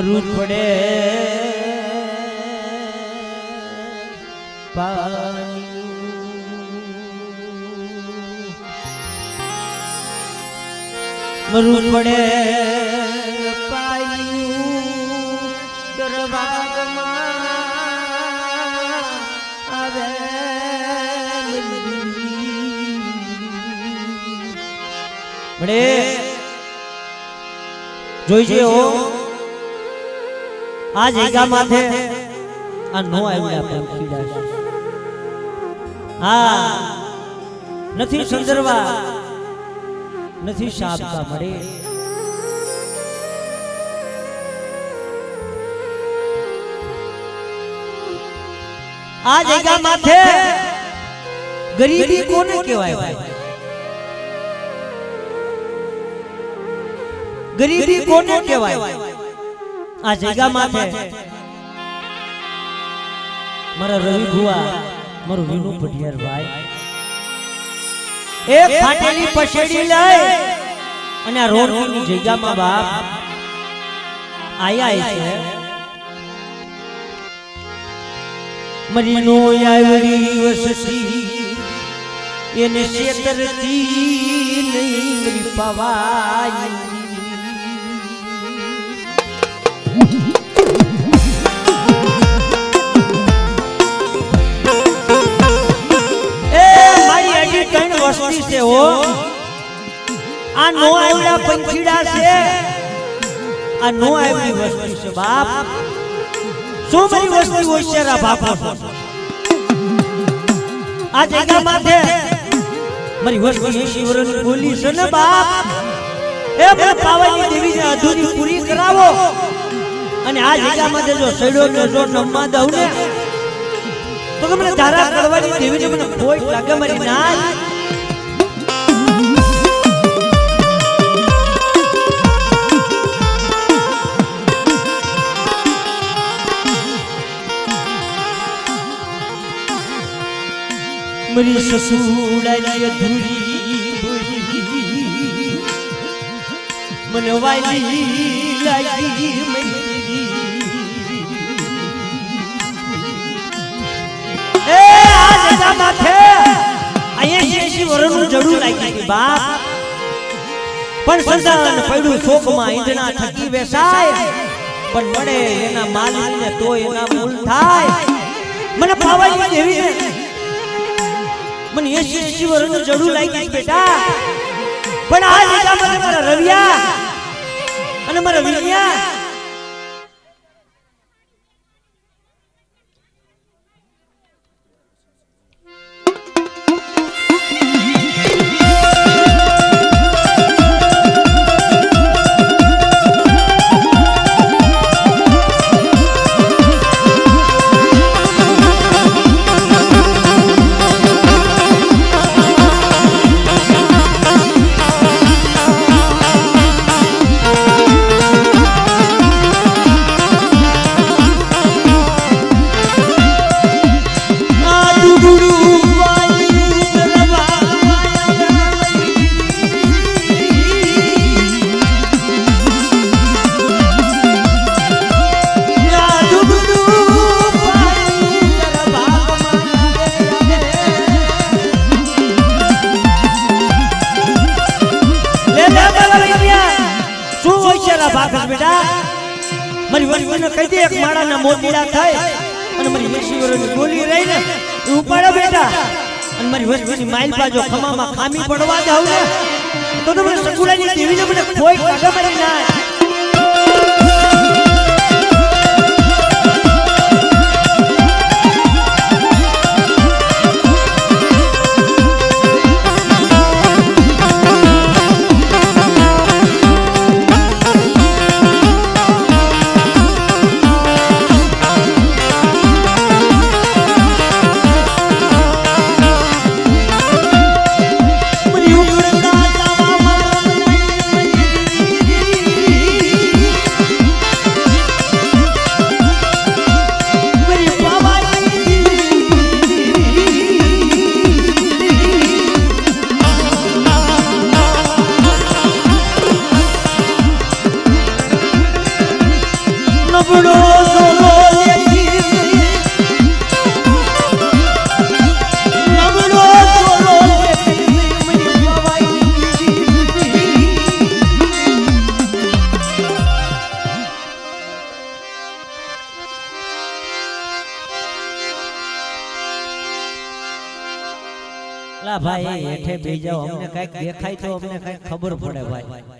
મરવું પડે પાણી મરવું પડે પાયું દરબારમાં આવે મળે જોઈજે હો આ જગ્યા માથે આ નો આવ્યા પ્રેમ ખીડા હા નથી સંદર્ભા નથી શાબકા મળે આ જગ્યા માથે ગરીબી કોને કહેવાય ભાઈ ગરીબી કોને કહેવાય આ જગ્યા માથે મારા રવિ ભુવા મારું વિનુ પઢિયાર ભાઈ એક ફાટેલી પછેડી લઈ અને આ રોડની જગ્યામાં બાપ આયા છે મરીનો આવડી વસતી એને છેતરતી નહીં મરી પવાય વસ્તી છે હો આ નો આવડા પંખીડા છે આ નો આવડી વસ્તી છે બાપ શું મારી વસ્તી હોશિયારા બાપો આ જગ્યા માથે મારી વસ્તી 80 વર્ષની બોલી છે ને બાપ એ મને પાવાની દેવીને અધૂરી પૂરી કરાવો અને આ જગ્યા માથે જો સડ્યો ને જો નમવા દઉં ને તો મને ધારા કરવાની દેવીને મને કોઈ લાગે મારી ના मरी ससुराली अधूरी मनवाली लागी मेरी ए आज दा माथे आये શેષી વરનું જડું લાગી બાપ પણ સંતાન પડ્યું શોકમાં ઈંધણા થકી વેસાય પણ મળે એના માલિકને તો એના મૂલ થાય મને પાવાની દેવી મને 80 વર્ષનું જડું લાગી બેટા પણ આ જગ્યામાં મારા રવિયા અને મારા વિનિયા મારી વસ્તુને કહી દે એક માળાના મોતીડા થાય અને મારી 80 વર્ષની ગોલી રહી ને ઉપાડો બેટા અને મારી વસ્તુની માઇલ બાજો ખમામાં ખામી પડવા જાવ ને તો મને સગુડાની દેવીને મને કોઈ કાગા મારી ના નબળો જોલો લેખી નબળો જોલો લેખી મને જવાઈ લા ભાઈ હેઠે બેસી જાઓ અમને કઈક દેખાય તો અમને કઈક ખબર પડે ભાઈ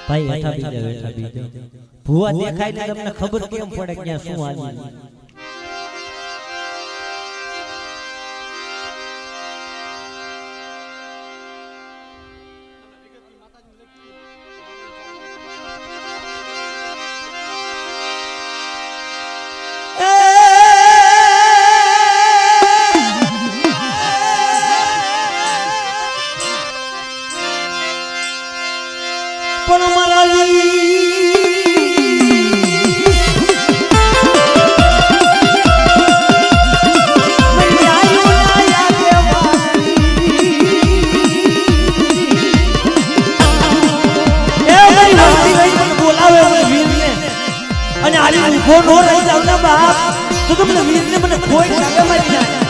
ભાઈ હેઠા બેસી જાઓ ભૂવા દેખાય તો તમને ખબર કેમ પડે ક્યાં શું હાલી પણ મારા અને આલી ઉભો નો રહી જાવ ને બાપ તો તમને વીરને મને કોઈ લાગે મારી જાય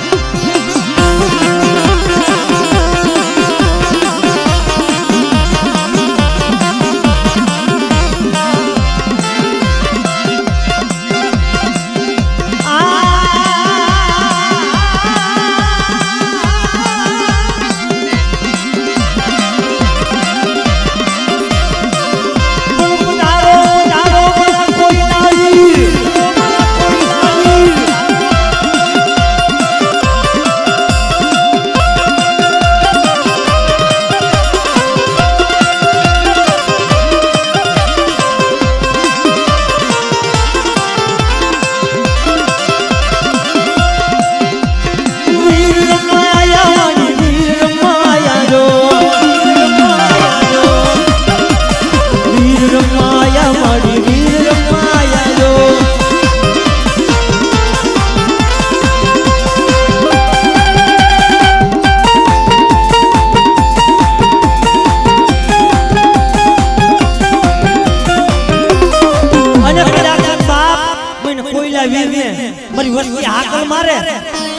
મારી વસ્તી હાકલ મારે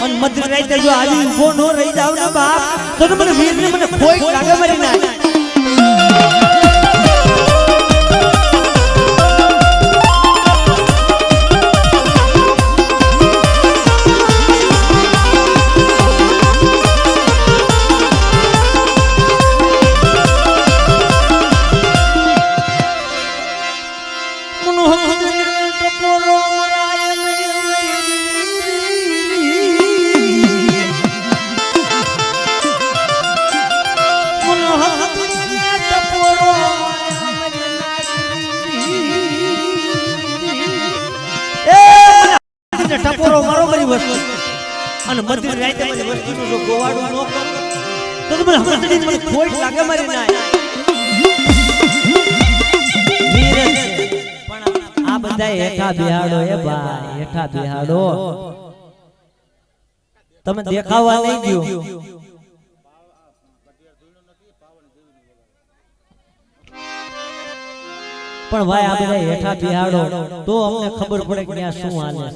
અને મધ્ય રાતે જો આવી ઉભો નો રહી જાવ ને બાપ તો મને વીરને મને કોઈ લાગે મારી ના ટપોરો મારો મારી વસ્તુ અને મધ્ય રાતે મને વસ્તુનું જો ગોવાડું ન કર તો મને હમણાં મને ખોટ લાગે મારી ના પણ આ બધા હેઠા બિહાડો એ ભાઈ હેઠા બિહાડો તમે દેખાવા નહીં ગયો પણ ભાઈ આ બધા હેઠા બિહાડો તો અમને ખબર પડે કે આ શું હાલે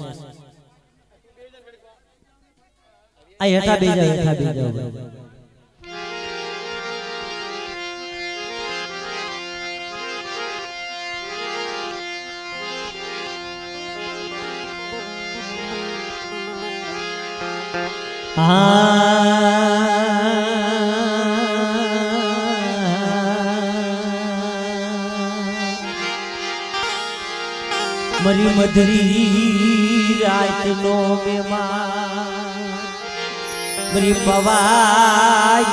આ હેઠા બેસી જાવ હેઠા બેસી જાવ મરી મધરી રાત નો મેમાં મરી પવાઈ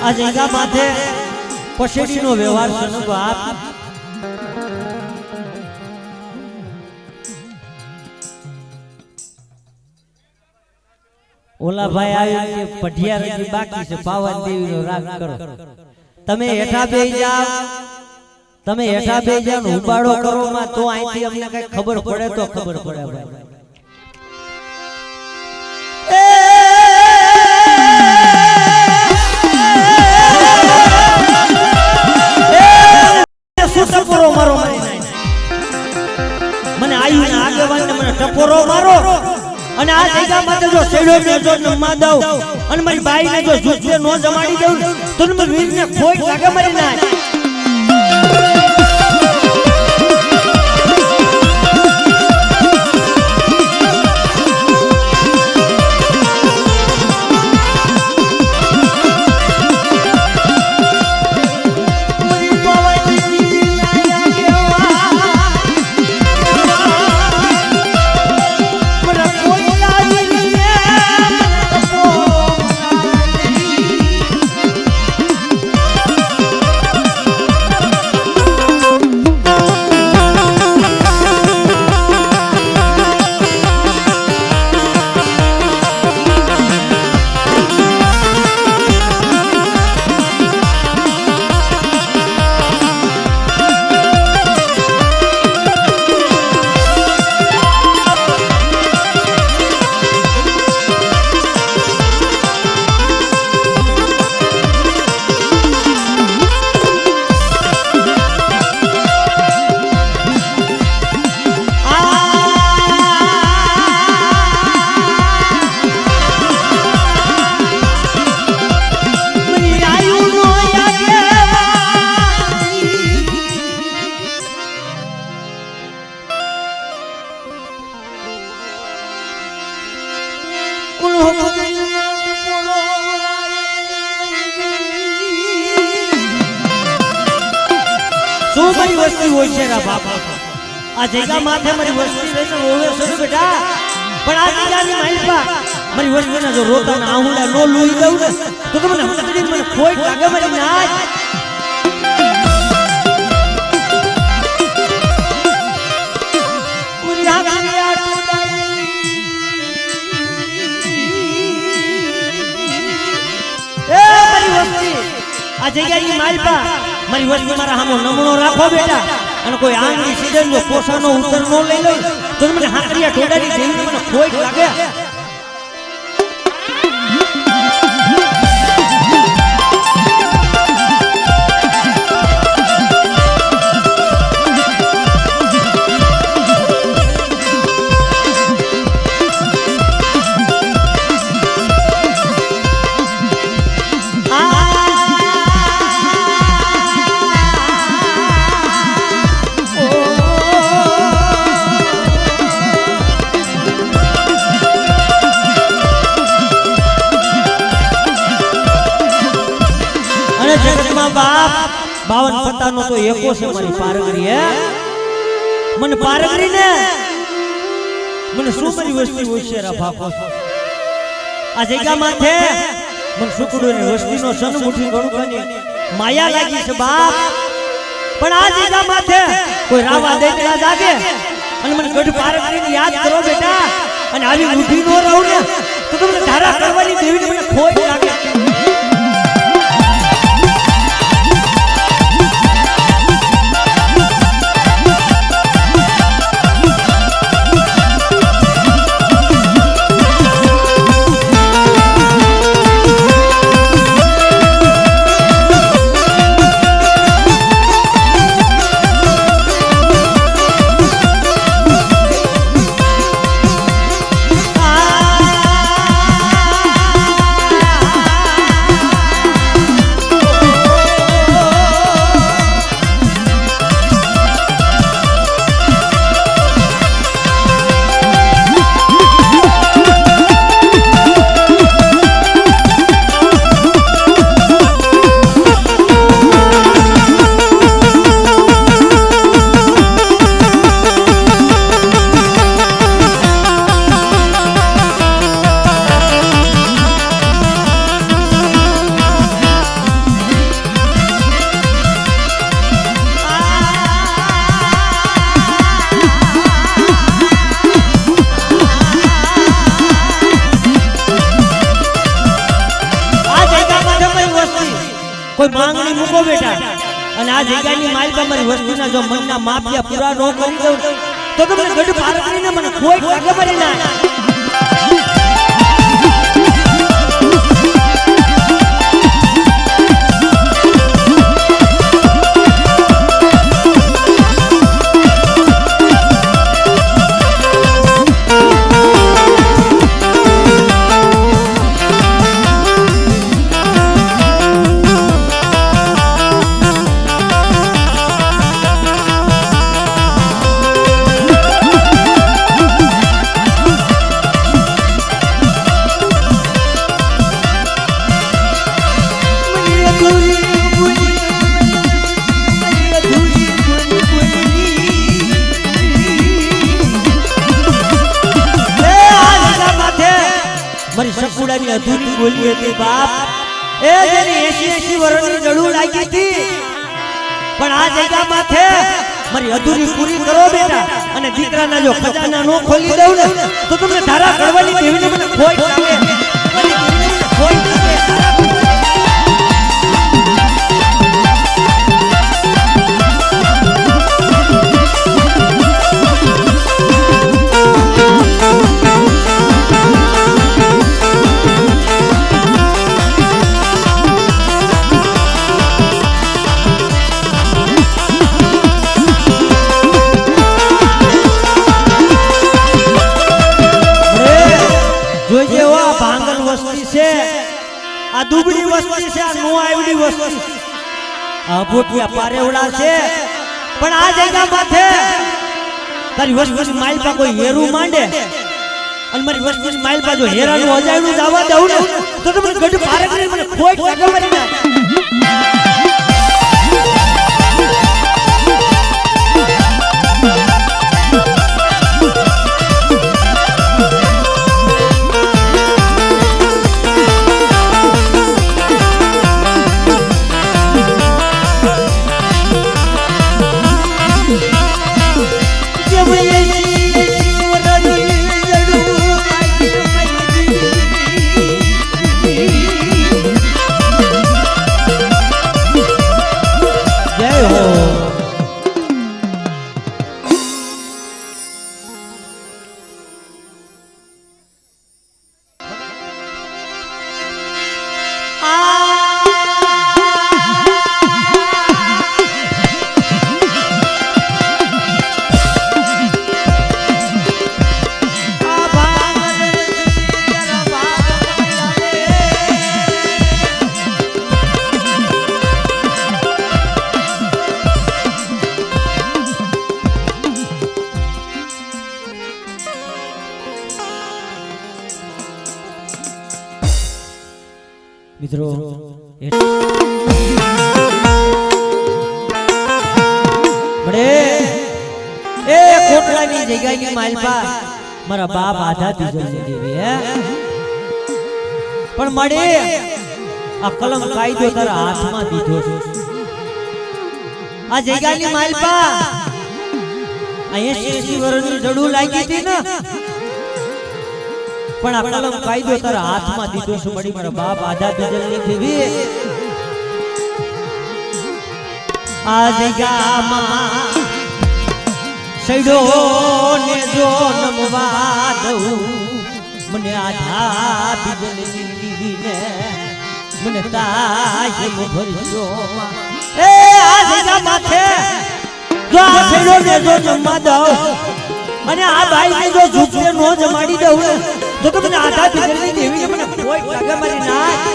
આ જગ્યા માથે પછેડીનો વ્યવહાર છે ને બાપ ઓલા ભાઈ આવી કે પઢિયાર બાકી છે પાવન દેવીનો રાગ કરો તમે હેઠા બેહી જાવ, તમે હેઠા બેહી જાવ ને ઉપાડો કરો માં તો અહીંથી અમને કઈ ખબર પડે તો ખબર પડે ભાઈ. ટપોરો મારો મને આયુ ને આગેવાન ને મને ટપોરો મારો અને આ જગ્યામાં જો સેડો ને જો નમા દઉં અને મારી બાઈ ને જો જુજ્જે નો જમાડી દઉં તો મને વીર ને ખોટ લાગે મારી ના. વસ્તી હોય છે રા બાપા, આ જગ્યા માથે મારી વસ્તી રહેશે ઓવે સર બેટા, પણ આ જગ્યાની માલપા મારી વસ્તીના જો રોતાના આહુડા નો લોઈ દઉં ને તો તમને હંતડી મને ખોટ લાગે મારી નાચ. આ જગ્યાની માલપા મારી વસ્તી મારા હામો નમણો રાખો બેટા, અને કોઈ આંગળી સીધન જો પોસાનો ઉતર નો લઈ લો તો મને હાકરિયા ઢોડાની દેવીને મને ખોટ લાગે. બાપ 52 પત્તાનો તો એકો છે મારી પારગરી. હે મને પારગરી ને મને શું મારી વસ્તી હોશિયારા ભાપો આ જગ્યા માથે મને સુકડોની વસ્તીનો સનમુઠી ગણુકની માયા લાગી છે બાપ, પણ આ જગ્યા માથે કોઈ રાવા દેતરા જાગે અને મને ગઢ પારગરીને યાદ કરો બેટા, અને આવી ઉઠી નો રહું ને તો તમને ધારા કરવાની દેવીને મને ખોટ લાગે. કોઈ માંગણી મૂકો બેટા અને આ જગ્યાની માલિકા મારી વસ્તીના જો મનના માપ્યા પૂરા ન કરી દઉં તો તમને ગઢ પાર કરીને મને કોઈ ખબર ના મારી સકુડાની અધૂરી બોલી હતી બાપ એ જેની 80 વર્ષની જડું લાગી હતી પણ આ જગ્યા માથે મારી અધૂરી પૂરી કરો બેટા અને દીકરાના જો ખજાના નો ખોલી દઉં ને તો તમને ધારા કરવાની કેવીને મને કોઈ લાગે કોઈ આ દુબળી વસ્તી છે આ નો આવડી વસ્તી આ બોટિયા પારેવડા છે પણ આ જગ્યા માથે તારી વસ્તીની માલપા કોઈ હેરું માંડે અને મારી વસ્તીની માલપા જો હેરાનું અજાયણું જવા દઉં ને તો તમને ગઢ પારે કરીને મને કોઈ ટકે મરી ના મિત્રો બડે એ કોટલાની જગ્યાની માલપા મારા બાપ આધા દીજલની દેવી હે પણ મળે આ કલમ કાયદો તારા હાથમાં દીધો છે આ જગ્યાની માલપા આ 80 વર્ષની જડું લાગી હતી ને પણ આ કલમ કાયદો તારા હાથમાં દીધો છે મળી મારા બાપ આધા દીજલની દેવી આ જગ્યામાં સૈડો ને જો નમવા દઉં મને આધા દીજલની દેવીને મને તાજ ભરજો એ આ જગ્યા માથે જો આ સૈડો ને જો નમવા દઉં અને આ ભાઈ ને જો ઝૂકને નો જમાડી દઉં તો તમને આધા દીજલની દેવીને મને કોઈ લાગે મારી ના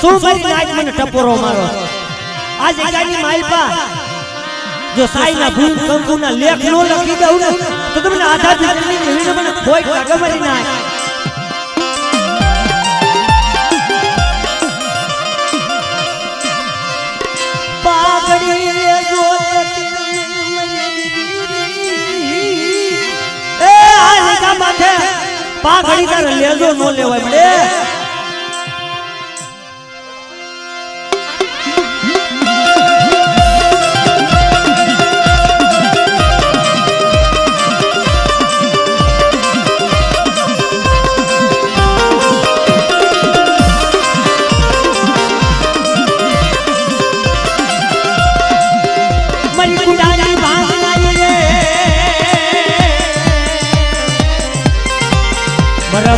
શું મારી નાચ મને ટપોરો મારો આ જગ્યાની માલપા જો સાઈના ભૂલ કંકુના લેખ નો લખી દઉં ને તો તમને આધા દીકરીની દેવીને મને કોઈ લાગે મારી નાચ પાઘડી જો પા ઘડી તારે લેજો નો લેવાય મળે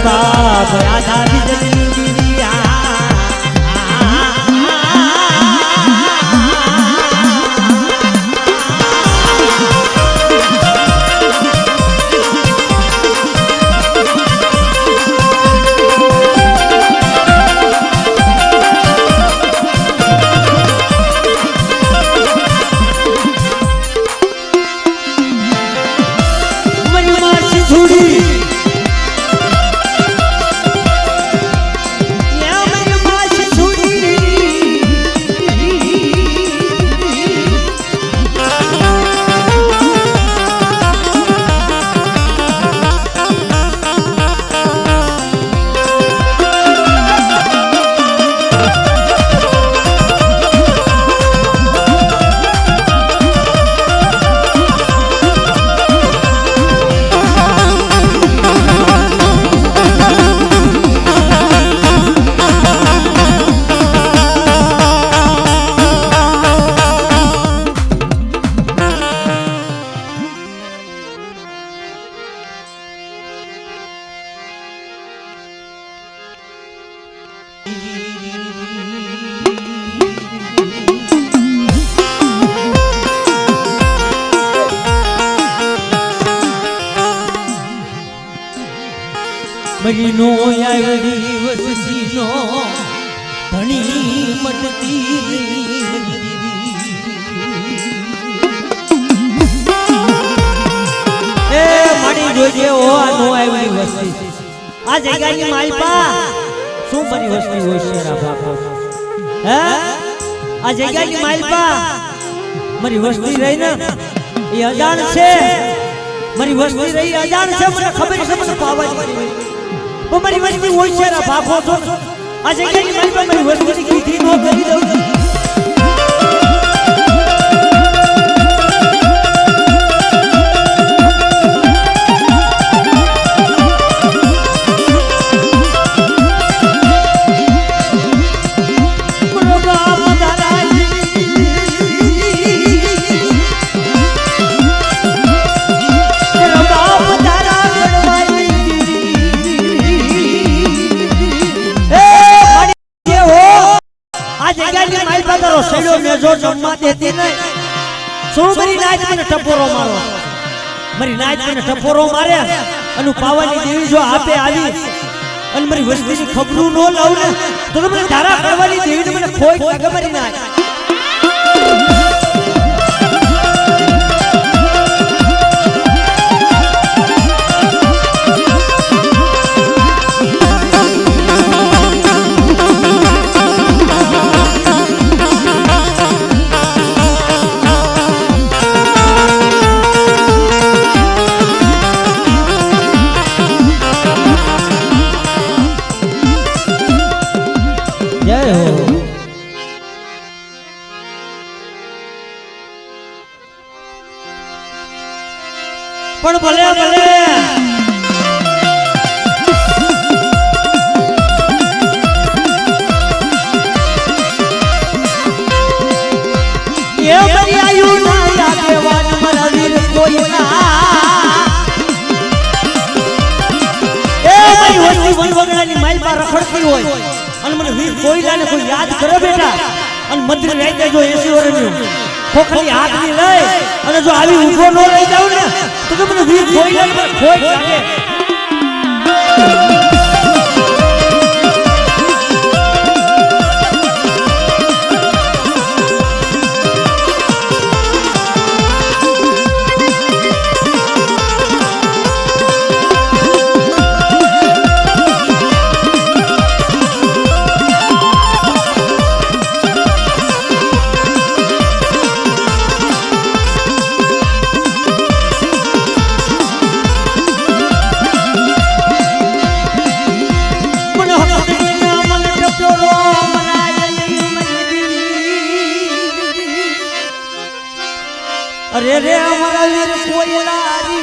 બાપ આધા બીજની મરીનો આવડી વસતીનો ધણી મટતી એ મારી જોજે ઓ આ નો આવડી વસતી આ જગ્યાની માલપા શું મારી વસતી હોય છે રા બાપો હે આ જગ્યાની માલપા મારી વસતી રહી ને એ અજાણ છે મારી વસતી રહી અજાણ છે મને ખબર છે મને પાવાની वो मेरी वस्ती वो शेरा बाप हो तो आज एक ही मारी पर मेरी वस्ती की थी नो करी दो जो जम्मा देती नहीं सो मेरी नाच में टपोरो मारो मेरी नाच में टपोरो मारे अनु पावानी देवी जो आपे आवी अन मेरी वस्ती की खबरू नो लाऊ ने तो मैंने धारा करवानी देवी ने मैंने खोई लगे मेरी नाच પણ ભલે ભલે એ મારી આયુ ના આગેવાન મારા વીર કોઈ ના એ મારી વસ્તી વનવગડાની માઈલ પર રખડતી હોય અને મને વીર કોઈલાને કોઈ યાદ કરે બેટા અને મંદિર રાઈ જો 80 વર્ષનું ખોખલી હાથની લઈ અને જો આવી ઊભો ન રહી જાવ ને તો મને વીર કોઈલા પર ખોઈ લાગે અરે રે અમારા વીર કોયલારી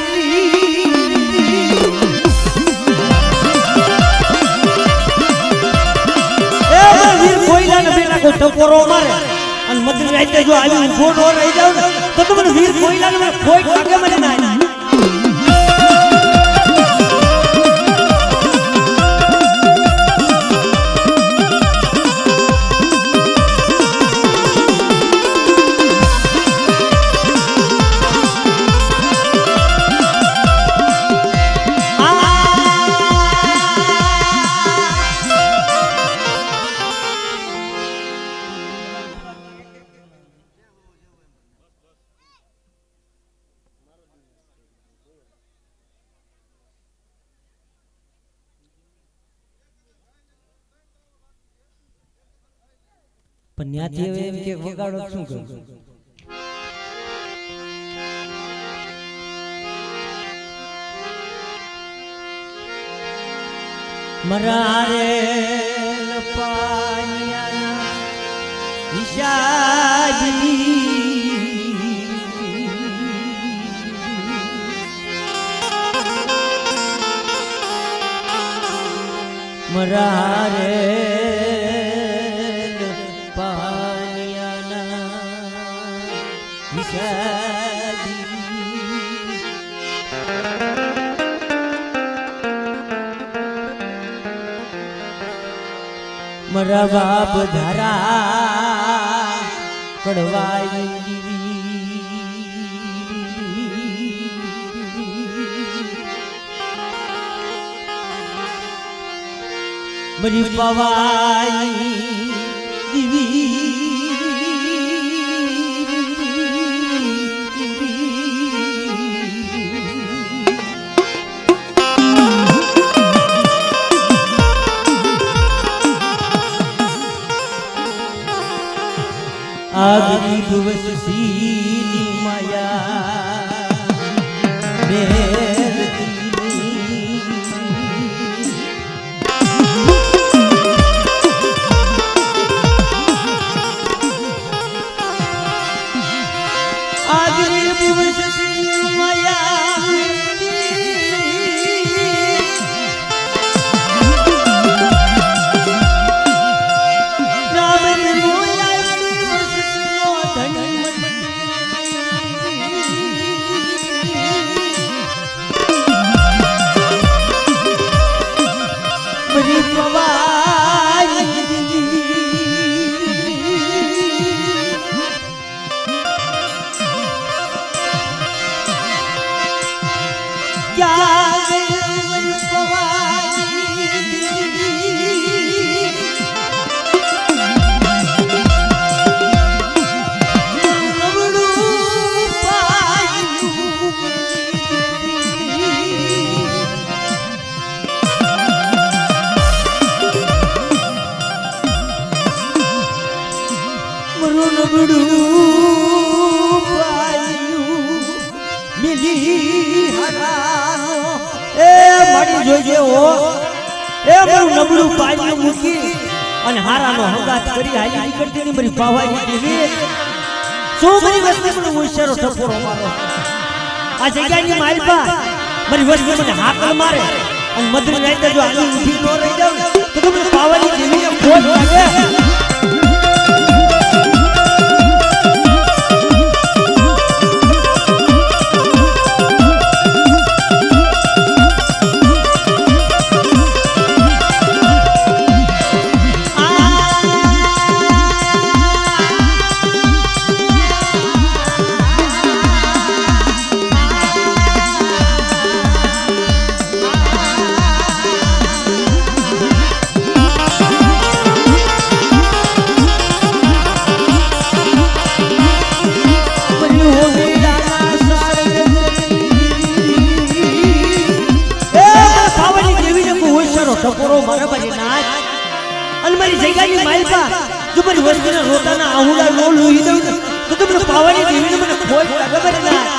એ વીર કોયલાને બેટા કોઈ ટકોરો મારે અને મધરી રાતે જો આવી ઊભો ન રહી જાવ ને તો તમને વીર કોયલાને મને કોઈ લાગે મને ના પણ ન્યાથી હવે એમ કે વગાડો શું કરું મરારે લપાયા ઈશાજી મરારે મરા બાપ ધારા કડવાઈ મરી પવાઈ દીવી આગની દિવસ સીની માયા આગની દિવસ સીની માયા નબળું પાયું મૂકી અને હારાનો હંગાત કરી હાલી નીકળતી ની મારી પાવાની દેવી શું મારી વસ્તુ મને હોશિયારો ટપોરો મારો આ જગ્યાની માલપા મારી વસ્તુ મને હાકલ મારે અને મધરી રાતે જો આલી ઊભી ન રહી જાવ તો તમને પાવાની દેવીને ખોટ લાગે ટકોરો મારા બાજુ નાચ અને મારી જગ્યાની માલપા જો મારી વસ્તીના રોતાના આહુડા નો લોહી દઉં તો તમને પાવાની દેવીને મને ખોટ લાગે બરે નાચ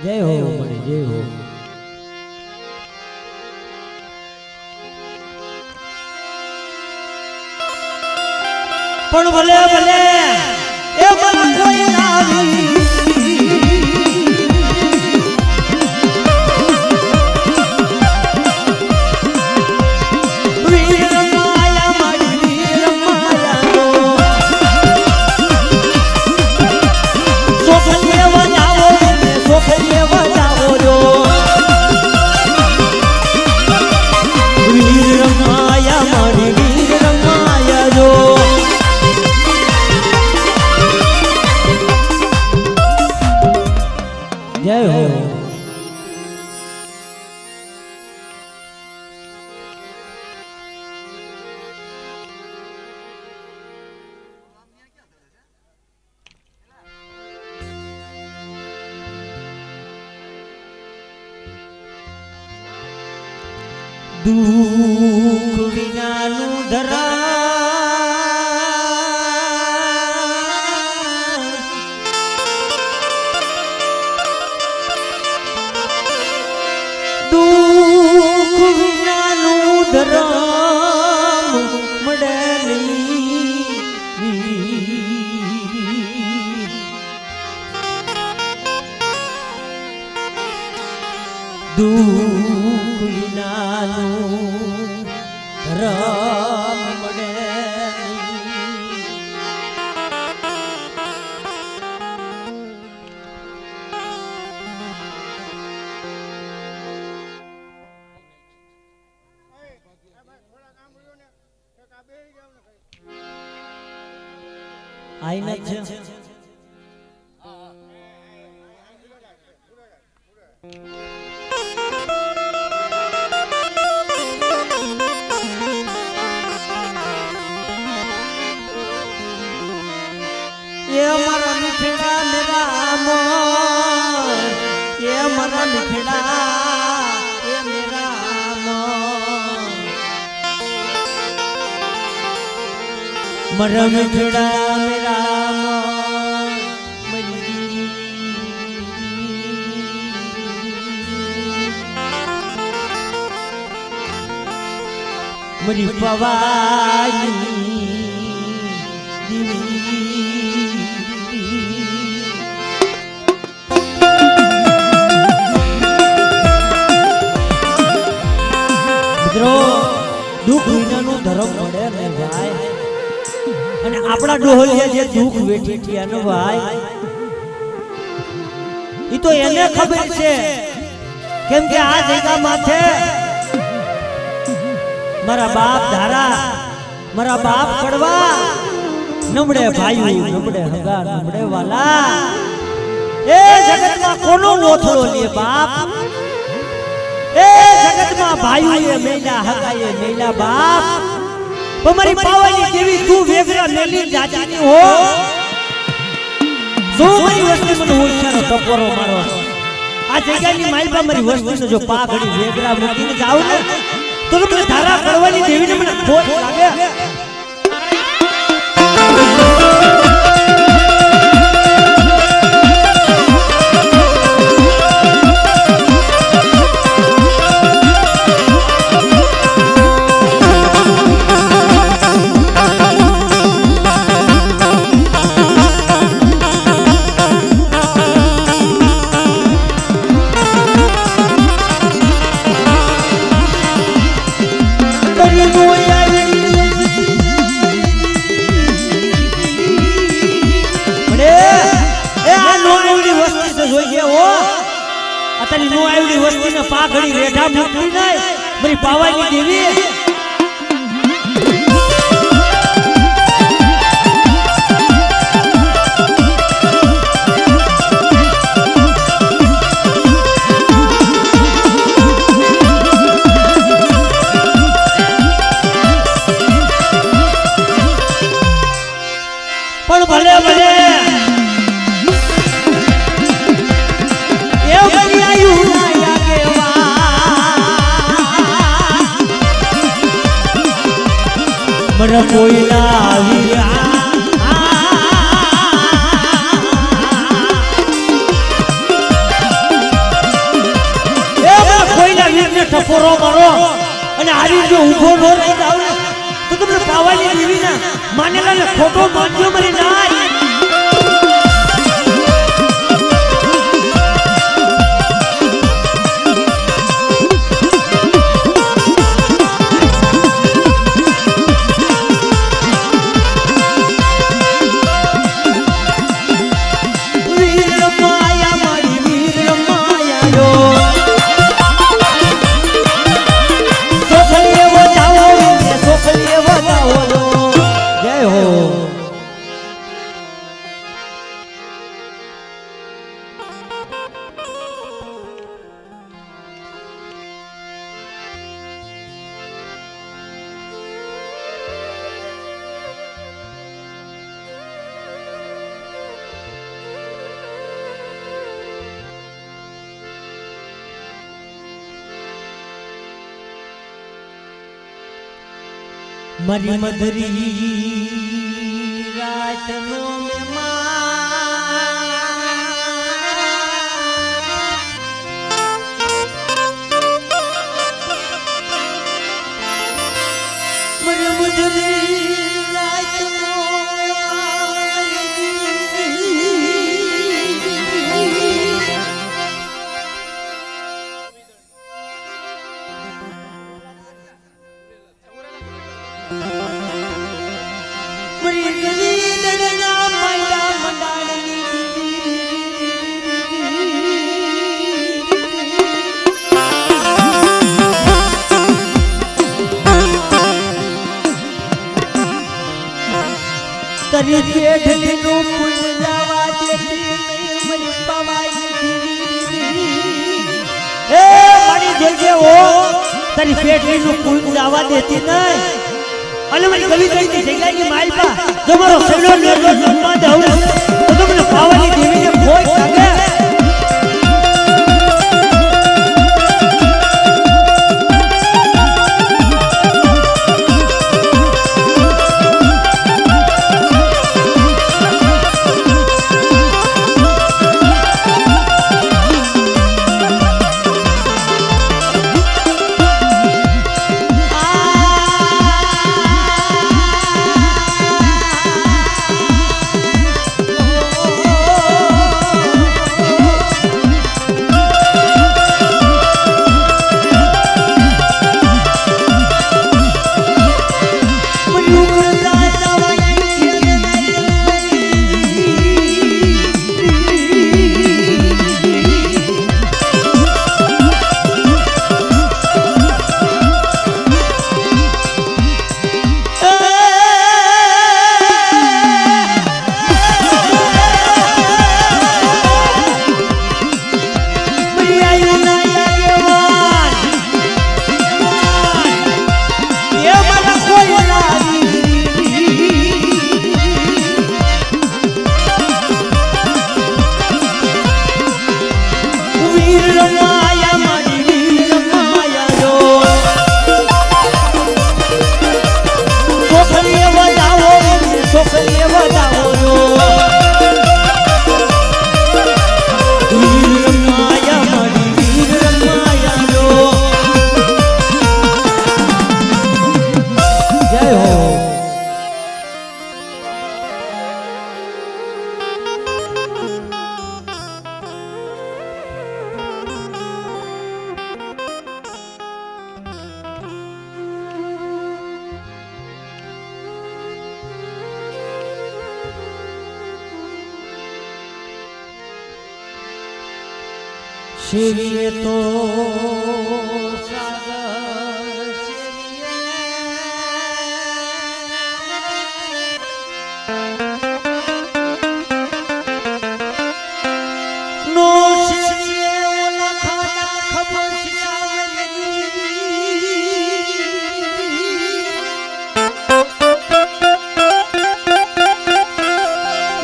જય હો મણી જય હો. પણ ભલે ભલે એ મને કોઈ ના આવી જય હો. દુઃખ વિનાનું ધરા ધરમ મળેલી દુઃખ વિનાનું ધરમ મળેલી આઈના છે. એ મારા મીઠડા મેરા મોર એ મારા મીઠડા એ મેરા મોર મારા મીઠડા મેરા મોર મરી પવાની દુઃખ વિનાનું ધર્મ મળે ને ભાઈ. અને આપણા ડોહલિયા જે દુઃખ વેઠી થયા ને ભાઈ ઈ તો એને ખબર છે. કેમ કે આ જગ્યા માથે મારા બાપ ધારા મારા બાપ કડવા નમડે ભાઈ નમડે હગા નમડે વાલા એ જગતમાં કોનો નોથળો લે બાપ. એ જગતમાં ભાઈઓ મેલા હગાએ મેલા બાપ. તમારી પાવાની દેવી તું વેગરા મેલી જાજીની હો. શું મારી વસ્તી મને હોશિયારો ટપોરો મારો. આ જગ્યાની માલબા મારી વસ્તીનો જો પાઘડી વેગરા મૂકીને જાવ ને તો તમને ધારા કરવાની દેવીને મને ખોટ લાગે. નો આવડી વસ્તીને પાઘડી રેઢા મૂકી નહીં મારી પાવાની દેવી. પણ ભલે ભલે મને કોઈ લાવી જો ઊભો ન રહી જાવ ને તો તમને પાવાની દેવી ના માનેલા ને ખોટો માનજો મને ના मरी मधुरी रात में मरी मधुरी रात तरी जेठ दिनो पुल जावा देती मरी पवाई ए मारी जोजे हो तरी जेठ दिनो पुल जावा देती नहीं अने मारी कवि कही थी जગ્યા की मालपा जो मारो सेलो नेलो जन्मा देऊ तो तुमने पावानी देवी ने भोय कागे शिविए तो सागर शिविए नो शिविए ओला खाना खबर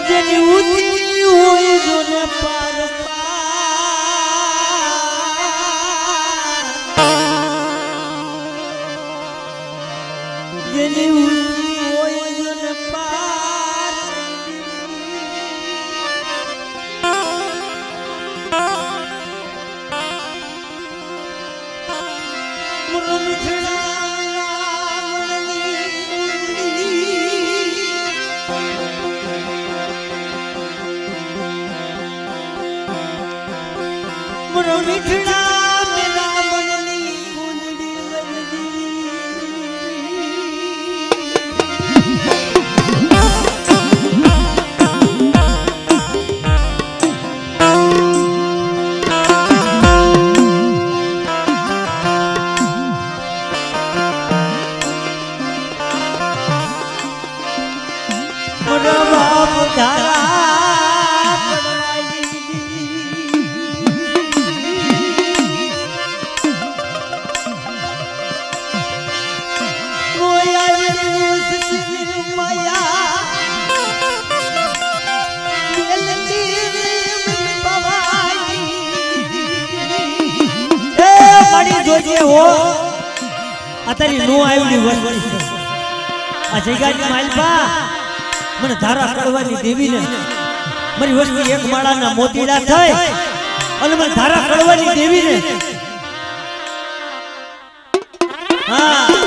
जेनी उतनी हुई जो ने पार મીઠડા મેરા મનની કુંડી મોરા બાપ ધારા જોજે હો અત્યારે નો આવડી વસ્તુ આ જગ્યાની માલપા મને ધારા કડવાની દેવીને મારી વસ્તુ એક માળાના મોતીડા થાય અને મને ધારા કડવાની દેવીને હા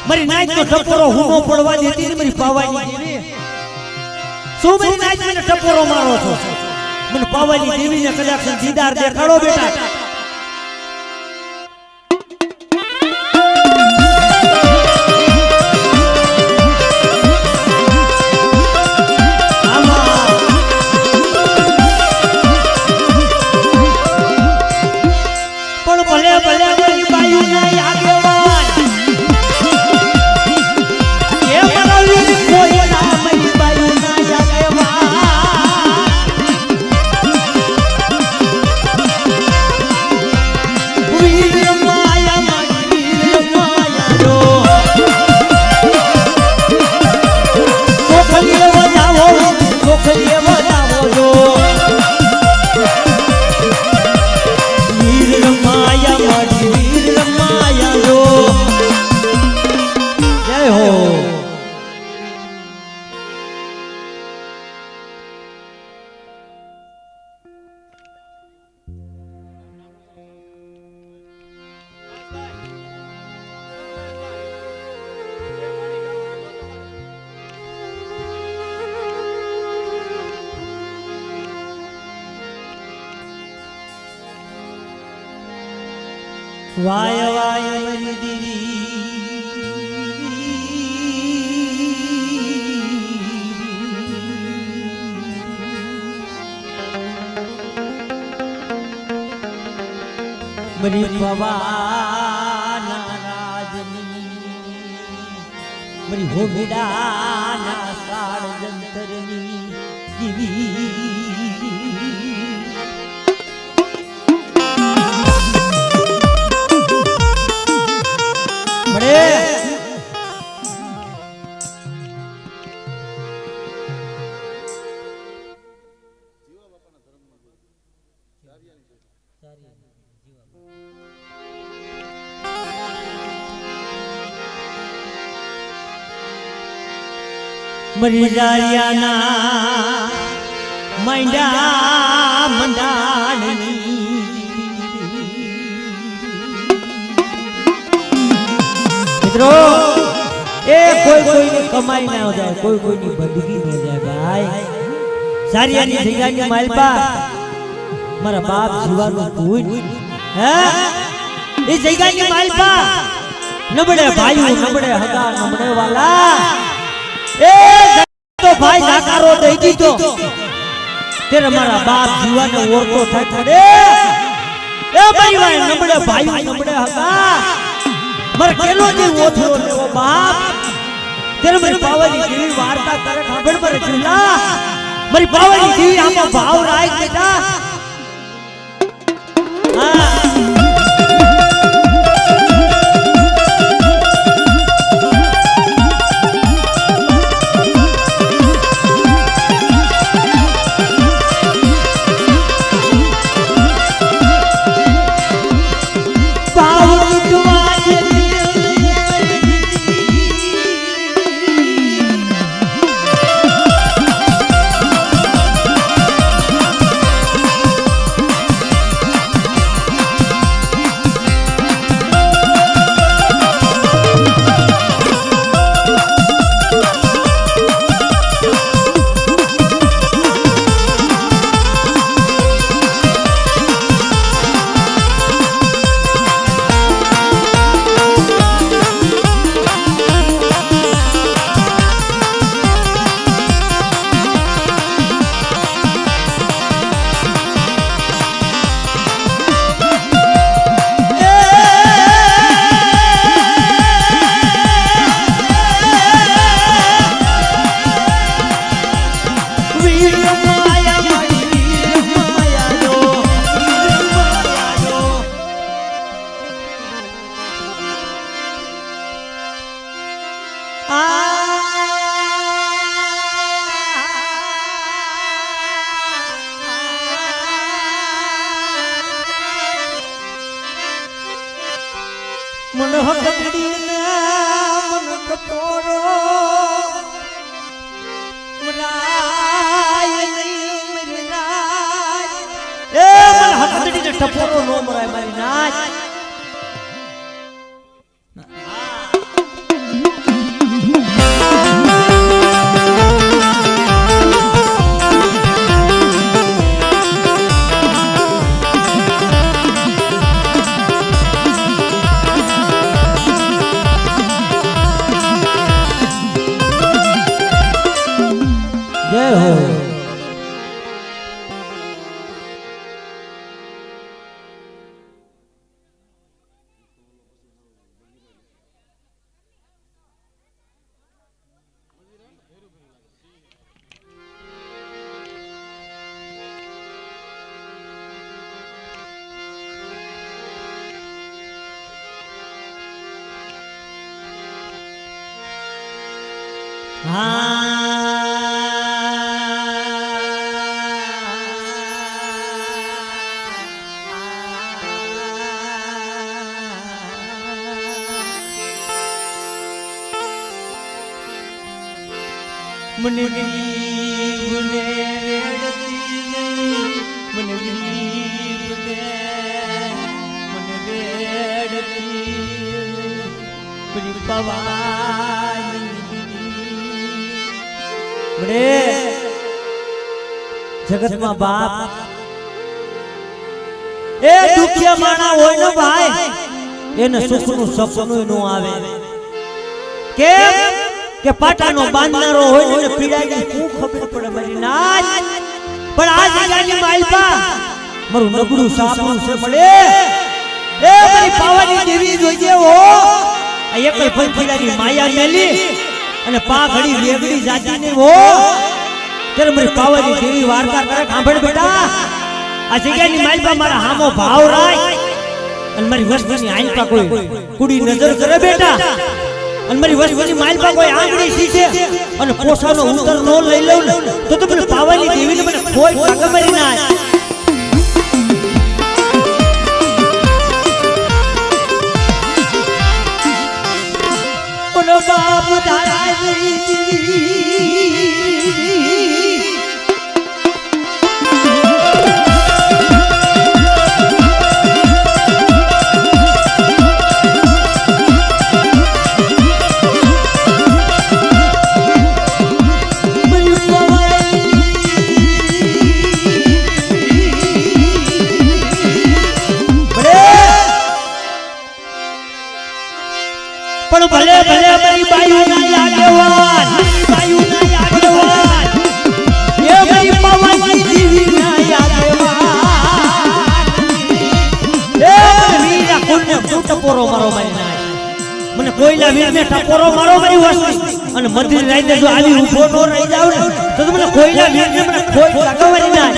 મારી નાચ નો ટપોરો હુનો પડવા દેતી ને મારી પાવાની દેવી શું મારી નાચ મને ટપોરો મારો છો મને પાવાની દેવીને કદાચ દીદાર દેખાડો બેટા પણ ભલે ભલે મારી બાયુ ના આગેવાન એ મારો કોઈ ના મારી બાયુ ના આગેવાન વીર માયા મારી વીર માયા રો કોખલીએ વધાવો જો વીર માયા મારી વીર માયા રો જય હો વાય વાય મારી દીવી મરી પવાના રાજની મરી હોમિડાના સાળ જંતરની દીવી મરી જારિયાના માંડા મંડાણી મિત્રો એ કોઈ કોઈની કમાઈ ના જાય કોઈ કોઈની બંદગી ન જાય ભાઈ જારિયાની જગ્યાની માલપા મારા બાપ જીવાનું ભૂલ હે એ જગ્યાની માલપા નબળે ભાઈ નબળે હગા નબળે વાલા એ તો ભાઈ નાકારો દઈ દીધો તેરે મારા બાપ જીવાને ઓરતો થાય પડે એ ભાઈ ભાઈ નબળે ભાઈ નબળે હગા મર કેલો જે ઓથરો લેવો બાપ તેરે મારી પાવાની જેવી વાર્તા કરે ખબર પડે જીલા મારી પાવાની દેવી આમાં ભાવ રાખ બેટા હા ટપોરો નો મરાય મારી નાચ જય હો મને મને રેડતી મને મને રેડતી પરી પવાની મને જગતમાં બાપ એ દુખિયા માણા હોય ને ભાઈ એને સુખનું સપનું નો આવે કેમ કે પાટાનો બાંધનારો હોય ને પીડાઈ શું ખબર પડે મારી નાચ પણ આ જગ્યાની માલપા મારું નબળું સાપનું છે મળે એ મારી પાવાની દેવી જોઈજે હો આ એકલ ફંફીડાની માયા મેલી અને પા ઘડી વેગડી જાતીને હો ત્યારે મારી પાવાની દેવી વાર્તા કરે સાંભળ બેટા આ જગ્યાની માલપા મારા હામો ભાવ રાય અને મારી વસ્તુની આંખા કોઈ કુડી નજર કરે બેટા અને મારી વસ્તુની માલપા કોઈ આંગળી શીખે અને પોસાનો ઉત્તર નો લઈ લઉં ને તો મને પાવાની દેવીને મને કોઈ ખબર ના ઓલો બાપ તારા ભલે ભલે મારી બાયુ ના આગેવાન વીરને ટકોરો મારો મારી વસ્તી અને મંદિર લઈને જો આવી ઊભો નો રહી જાવ ને તો તમને કોઈના વીરને મને કોઈ લગાવવાની ના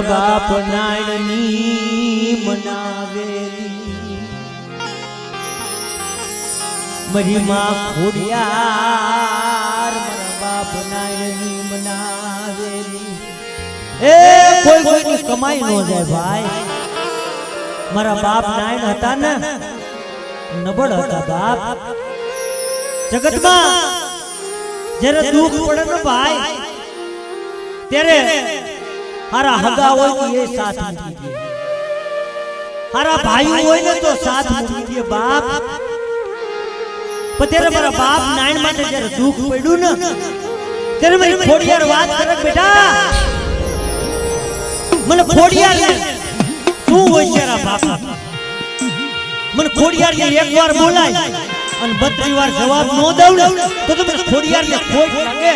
બાપ નાયણની મનાવેલી મારી માં ખોડિયાર મારા બાપ નાયણની મનાવેલી એ કોઈ કોઈની કમાઈ ન જાય ભાઈ મારા બાપ નાયણ હતા ને નબળ હતા બાપ જગતમાં જ્યારે દુઃખ પડે ને ભાઈ ત્યારે हारा हगा હોય તો એ સાથ મૂકી દે हारा भाई હોય ને તો સાથ મૂકી દે બાપ પણ ત્યારે મારા બાપ નાયણ માટે જ્યારે દુઃખ પડ્યું ને ત્યારે મારી ખોડિયાર વાત કરે બેટા મને ખોડિયાર ને શું હોય તારા બાપ મને ખોડિયાર ને એકવાર બોલાય અને 32 વાર જવાબ ન દઉં ને તો તમને ખોડિયાર ને ખોટ લાગે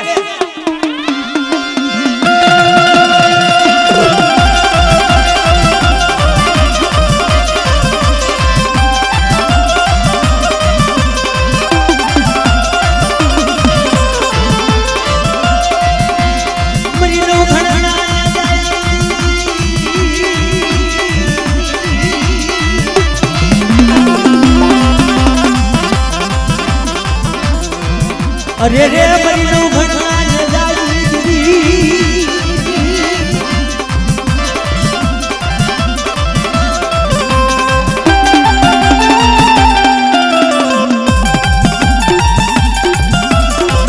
अरे रे मरी नो घटना न जाई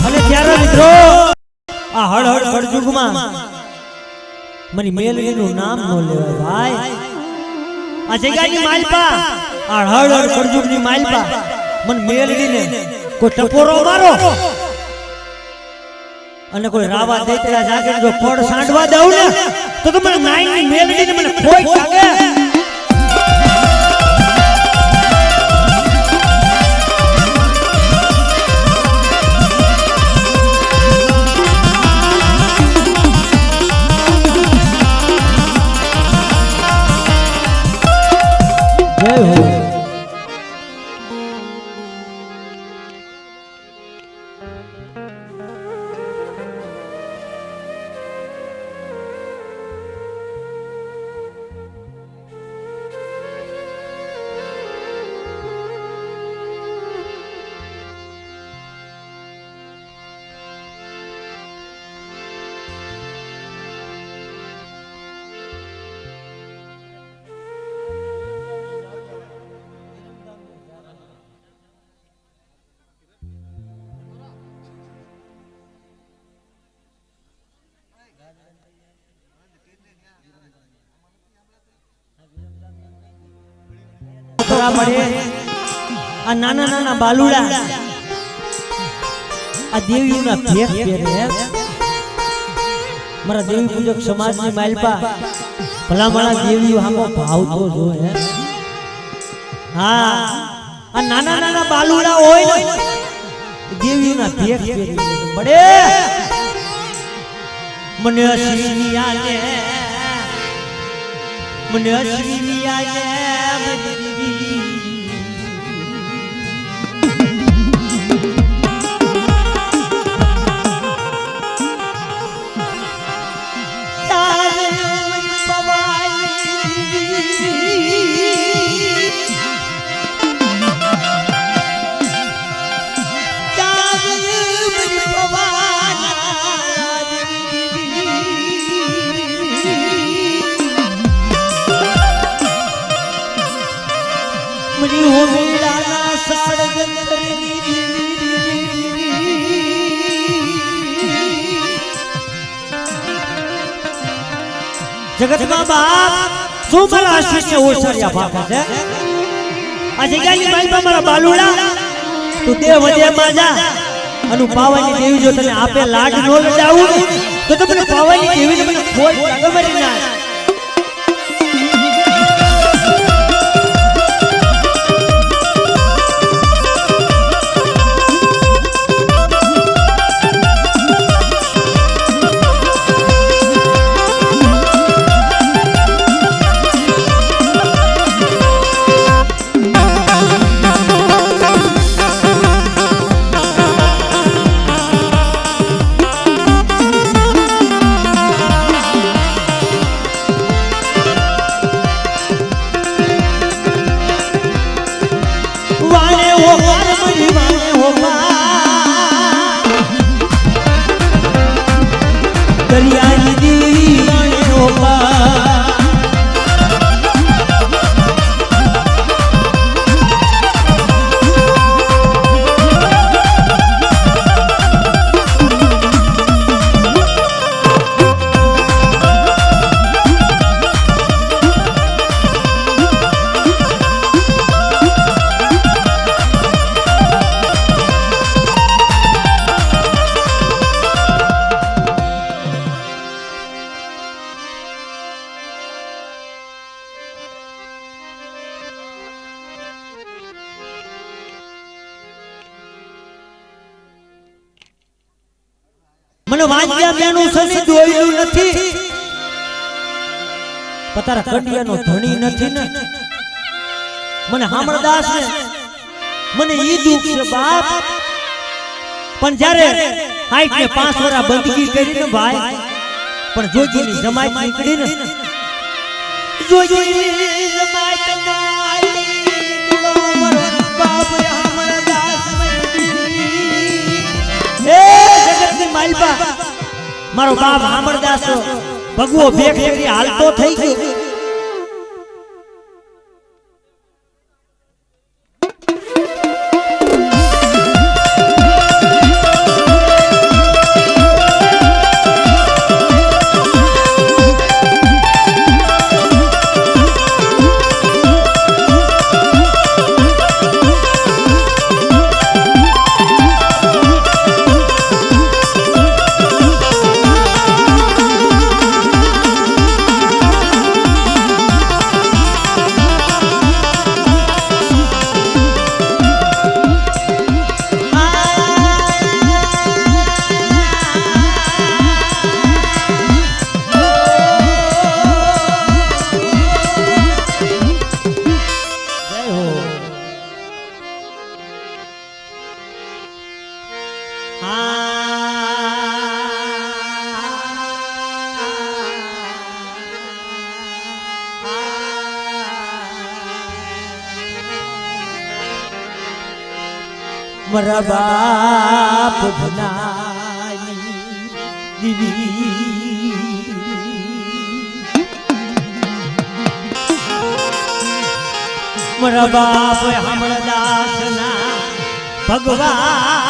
અને ત્યારે મિત્રો આ હળહળ કળજુગમાં મારી મેલડીનું નામ નો લેવાય ભાઈ આ જગ્યાની માલપા આ હળહળ કળજુગની માલપા મન મેલડીને કોઈ ટપોરો મારો અને કોઈ રાવા દેતરા જાગે જો ફળ સાંડવા દઉં ને તો તમને નાઈની મેલડીને મને ખોઈ લાગે જય હો આ નાના નાના બાલુડા આ દેવીઓના ભેખ પહેરે મારા દેવી પૂજક સમાજની માલપા ભલા મારા દેવીઓ આમો ભાવતો જો હે હા આ નાના નાના બાલુડા હોય ને દેવીઓના ભેખ પહેરે બડે મને અશ્વિની આલે મને અશ્વિની આલે જગતમાં બાપ શું મારા આશીષને ઓસરિયા ભાગે છે આ જગ્યાની માલપા મારા બાલુડા તું દેવ વધ્યામાં જા અનુ પાવાની દેવી જો તને આપે લાડ નો લડાવું તો તમને પાવાની દેવીને મને ખોજ લાગે મરી ના દરિયાની દેવી વાણે ઓપા મને વાજ્યા બેનું સની દોયલું નથી પતારા કંડિયાનો ધણી નથી ને મને હામળદાસ ને મને ઈ દુખ છે બાપ પણ જ્યારે હાઈટ ને 5 વર્ષ બંદગી કરીને ભાઈ પણ જોગીની જમાત નીકળી ને જોગીની જમાત બાપ હામળદાસ માલપા મારો બાપ હામળદાસ ભગવો ભેખ કરી હાલતો થઈ ગયો મારા બાપ ભનાની દીવી મારા બાપ હામળદાસ ના ભગવા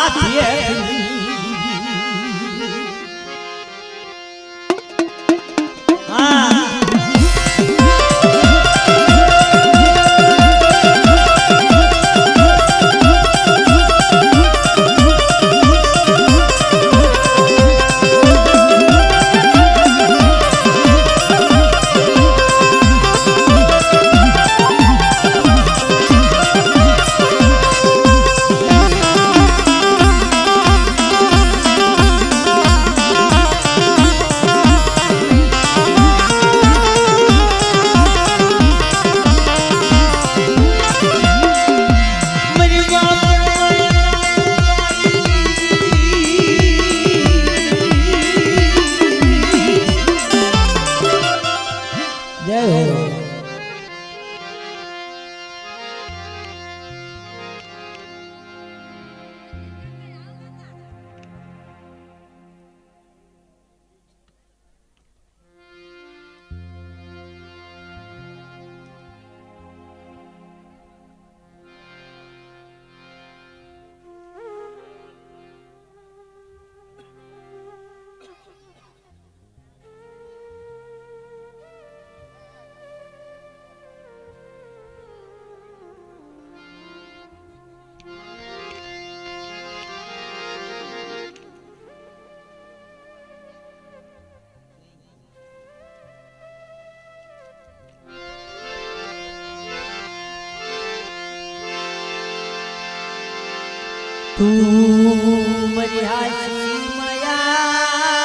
તું મારી હાસી માયા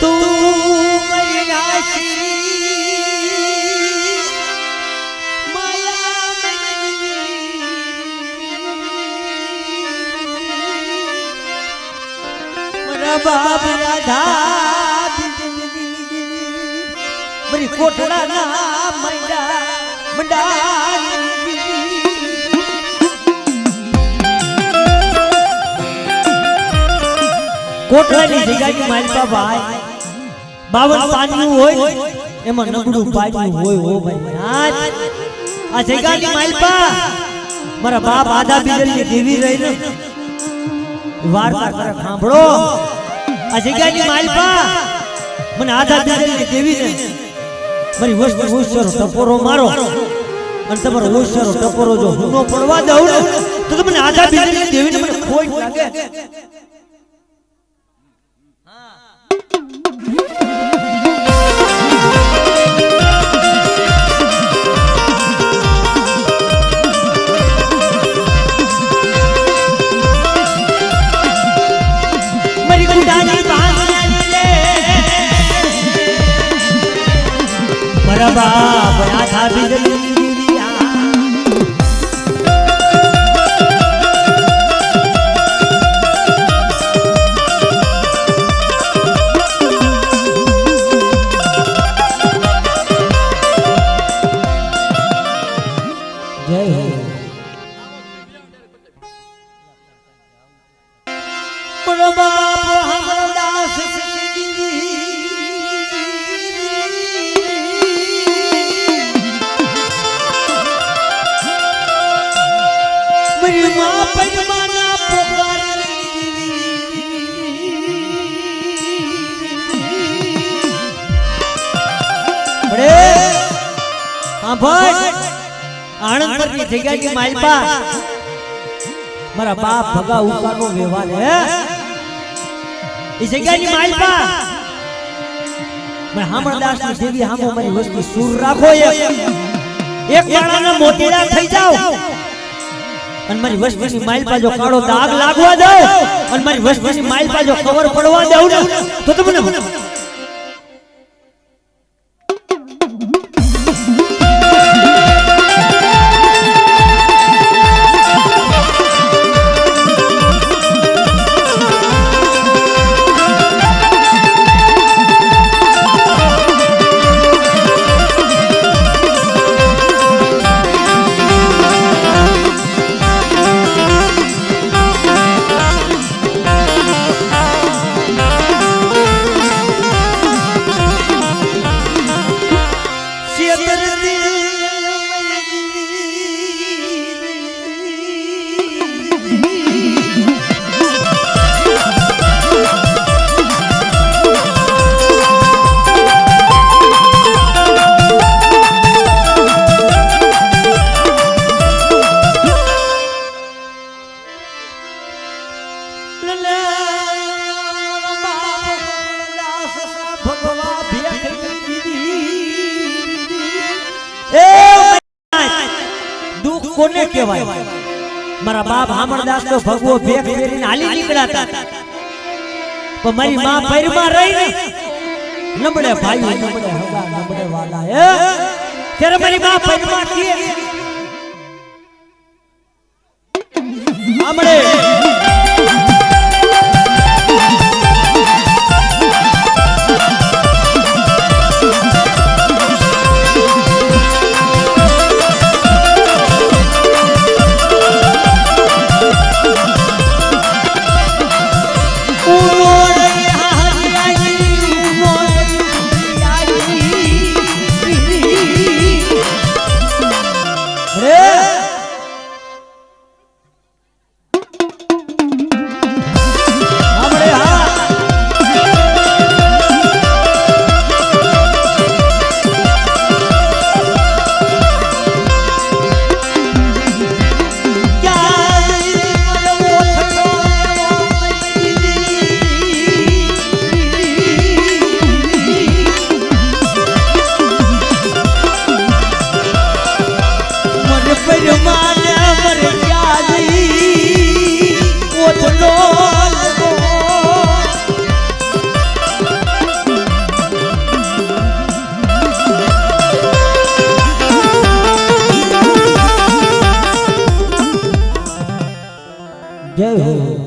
તું મારી હાસી બાપ રાધા મરી કોટડા ના મંડા મંડા કોટડાની જગ્યાએ માલપા ભાઈ 52 પાણીનું હોય એમાં નબળું પાણીનું હોય હો ભાઈ આ જગ્યાની માલપા મારા બાપ આધા બીજલની દેવી રહી ને વાર્તા કરે સાંભળો આ જગ્યાની માલપા મને આધા બીજલની દેવી ને મારી વસ્તુ ઓછરો ટપોરો મારો અને તમારો ઓછરો ટપોરો જો હુનો પડવા દઉં ને તો તમને આધા બીજલની દેવીને મને ખોટ લાગે બાપ આધા બીજલની આણંદની જગ્યાની માલપા મારા બાપ ભગા ઉકાનો વ્યવહાર હે એ જગ્યાની માલપા મેં હામણદાસ ની દેવી હામો મારી વસ્તી સૂર રાખો એક માળાના મોતીડા થઈ જાવ અને મારી વસ્તીની માલપા જો કાળો દાગ લાગવા દો અને મારી વસ્તીની માલપા જો ખબર પડવા દઉં ને તો તમને કોને કહેવાય મારા બાપ હામણદાસ તો ભગવો ભેખ પહેરીને હાલી નીકળ્યા હતા પણ મારી માં પૈરમાં રહી ને નબળે ભાઈ નબળે હગા નબળે વાલા હે ત્યારે મારી માં પૈરમાં કે આમળે બદલો જય હો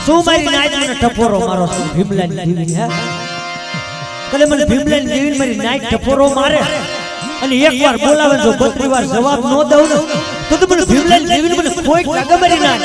શું મારી નાઈટ મને ટપોરો મારો છું ભીમલાની દેવી હે કલે મને ભીમલાની દેવી મારી નાઈટ ટપોરો મારે અને એકવાર બોલાવે જો 32 વાર જવાબ ન દઉં ને તો મને ભીમલાની દેવી મને કોઈ લાગે મારી ના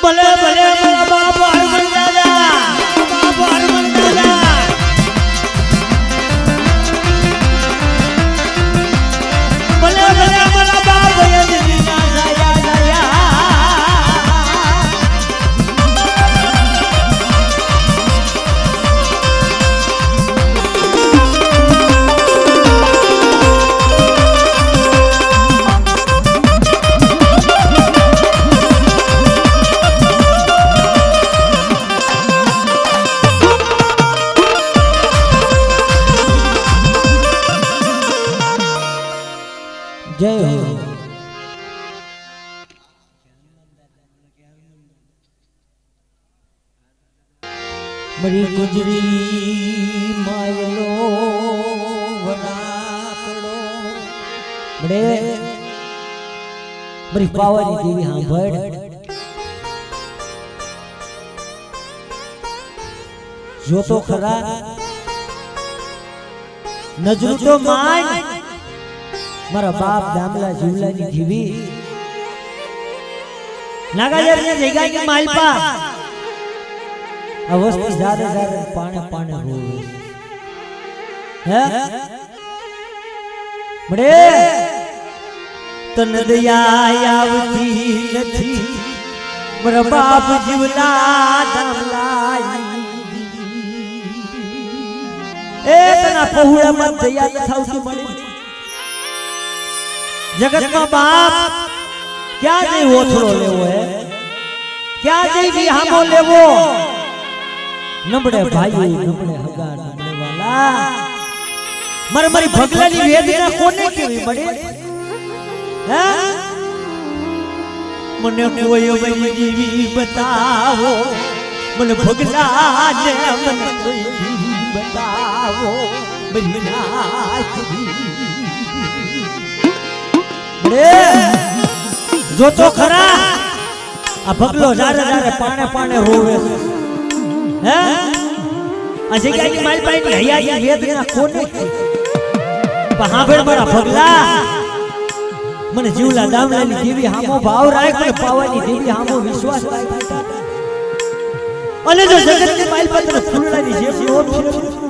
ભલે ભલે મારા બાપ હરમન દાદા બાપ હરમન દાદા ભલે ભલે મારા બાપ યજની ના જાયા જાયા જય હો મારી ગુજરી માયલો વનાકડો બડે મારી પાવાની દેવી સાંભળ જો તો ખરા નજર તો માન મારા બાપ દામલા જીવલાની જીવી નાગાજર ને જગ્યા કે માલપા અવસ્થી જારે જારે પાણે પાણે રોવે હે બડે તન દયા આવતી નથી મારા બાપ જીવલા દામલા એ તના પહોળા મત દયા થાવતી મળી जगत में बाप क्या नहीं ओथरो लेवो है क्या नहीं विहामो लेवो नबड़े भाई नबड़े हगा नबड़े वाला मरमरी भगलानी वेदना कोने केवी बड़े हैं મને કોઈ વઈ જીવી બતાવો મને ભગલા ને મને કોઈ જીવી બતાવો બિના જો તો ખરા આ ભગલો જારે જારે પાણે પાણે રોવે હે આ જગ્યાની માલ પાઈની હૈયાની વેદના કોને પણ હાંભળ મારા ભગલા મને જીવલા દામલાની દેવી હામો ભાવ રાખ મને પાવાની દેવી હામો વિશ્વાસ રાખ અને જો જગતની માઇલ પર તને ફૂલડાની જેમ નો ફેરવું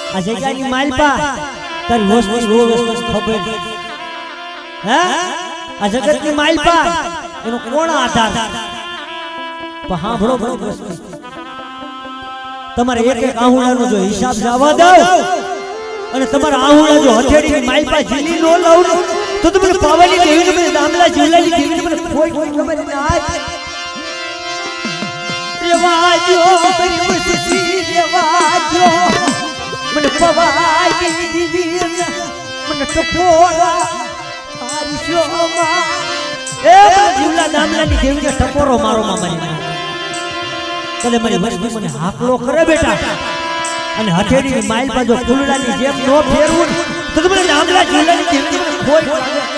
આ જગ્યાની માલપા તારી વસ્તુ રોજ ખબર હે આ જગતની માલપા એનો કોણ આધાર પણ સાંભળો વસ્તુ તમારે એક એક આહુડાનો જો હિસાબ જવા દો અને તમારા આહુડા જો હથેળીની માલપા જીલી નો લાવ તો તમને પાવાની દેવીને મને દામલા જીવલાની દેવીને મને કોઈ ખબર ના રેવાજો મારી વસ્તી રેવાજો મને પવાઈ દીવી મને ટપોરા આરી શોમા એ જીવલા દામલાની દેવીને ટપોરો મારો મારી કલે મારી વસ્તી મને હાકલો કરે બેટા અને હથેળીની માઇલ પર જો ફૂલડાની જેમ નો ફેરવું તો મને દામલા જીવલાની દેવીને કોઈ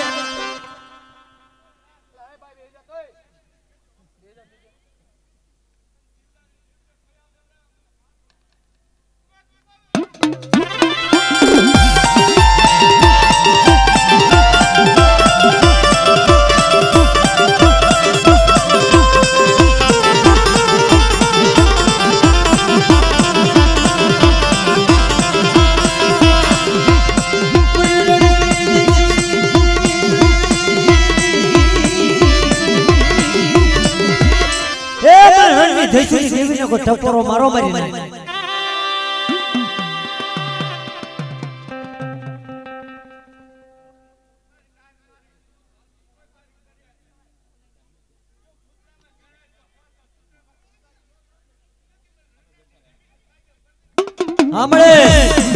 દેવીને કોઈ ટપોરો મારો મારી નહીં સાંભળે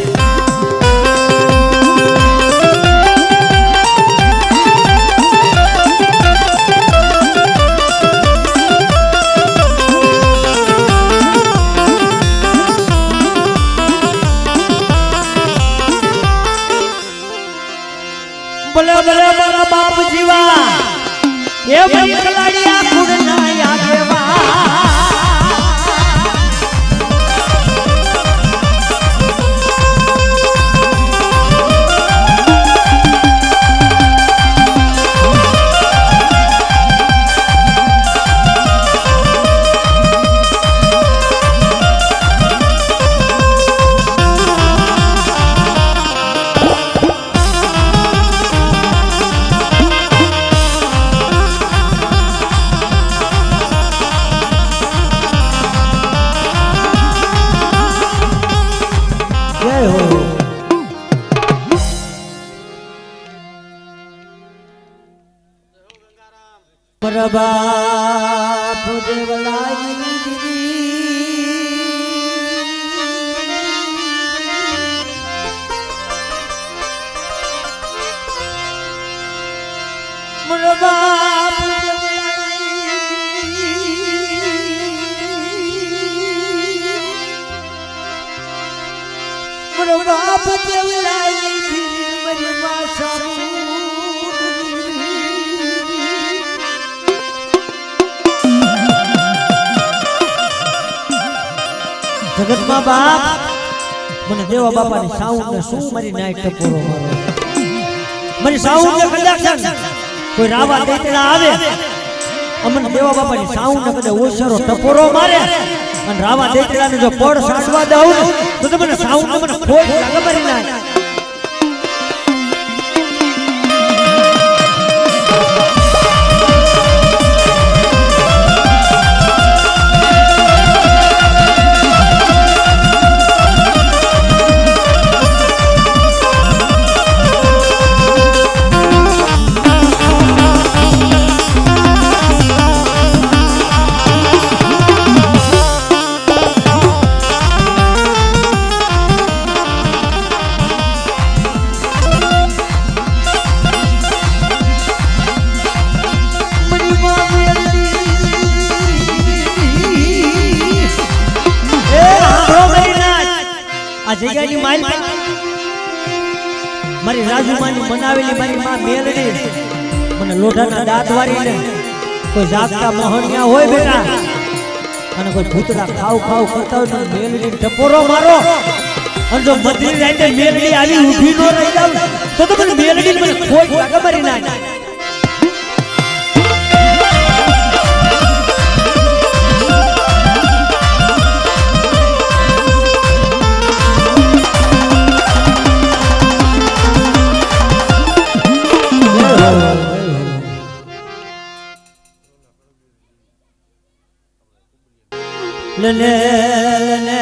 ભલે ભલે મારા બાપ જીવા એ ભાઈ કલાડિયા કુડના આગેવા બાપ દેવલાઈ મારા બાપ દેવલાઈ મારી માસા જગતમાં બાપ મને દેવા બાપાની સાઉન્ડ ને શું મારી નાઈટ ટપોરો મારો મારી સાઉન્ડ ને કદાચ કોઈ રાવા દેતડા આવે અમને દેવા બાપાની સાઉન્ડ ને કદાચ ઓછરો ટપોરો મારે અને રાવા દેતડાને જો પડ સાટવા દઉં તો તમને સાઉન્ડ ને મને ખોટ લાગે મારી નાય આ જગ્યાની માઇલ મારી રાજુમાની બનાવેલી મારી માં મેલડી મને લોઢાના દાંત વાળીને કોઈ જાગતા મોહણિયા હોય બેટા અને કોઈ ભૂતડા ખાવ ખાવ કરતા હોય તો મેલડી ટપોરો મારો અને જો મધરી રાતે મેલડી આવી ઊભી ન રહી જાવ તો મને મેલડી મને કોઈ લાગે મારી ના લલે લલે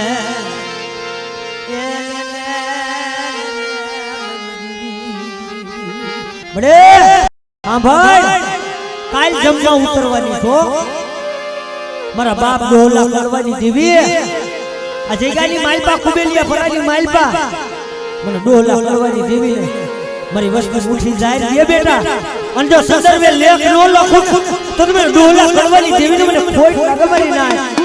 બડે હા ભાઈ કાલ જમવા ઉતરવાની છો મારા બાપ ડોલા કરવાની દેવી આ જગ્યાની માલપા કુબેલિયા ફરાની માલપા મને ડોલા કરવાની દેવી મારી વસ્તુ ઉઠી જાય રે બેટા અને જો સંદર્ભે લેખ નો લખું તો તમે ડોલા કરવાની દેવી મને કોઈ લાગે મારી ના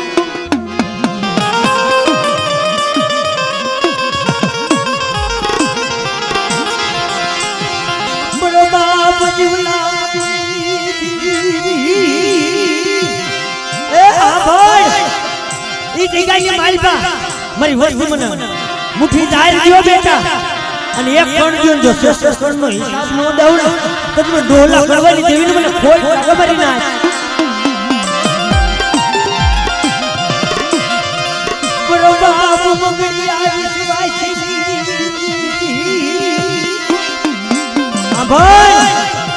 મારી વસ્તુ મને મુઠ્ઠી જાહેર દિયો બેટા અને એક કણ દિયો જો શ્રેષ્ઠ કણનો હિસાબ નો દઉં તો તમે ડોલા કરવાની દેવીને મને કોઈ ખબર ના બરો બાપુ મગડી આવી સિવાય છે આ ભાઈ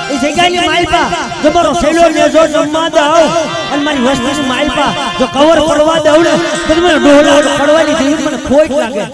એ જગ્યાની માલપા જો મારો સેલો ને જો જમવા દઉં અને મારી વસ્તુની માલપા જો કવર પડવા દઉં ને તો મને ડોલા પડવાની દેવી મને ખોટ લાગે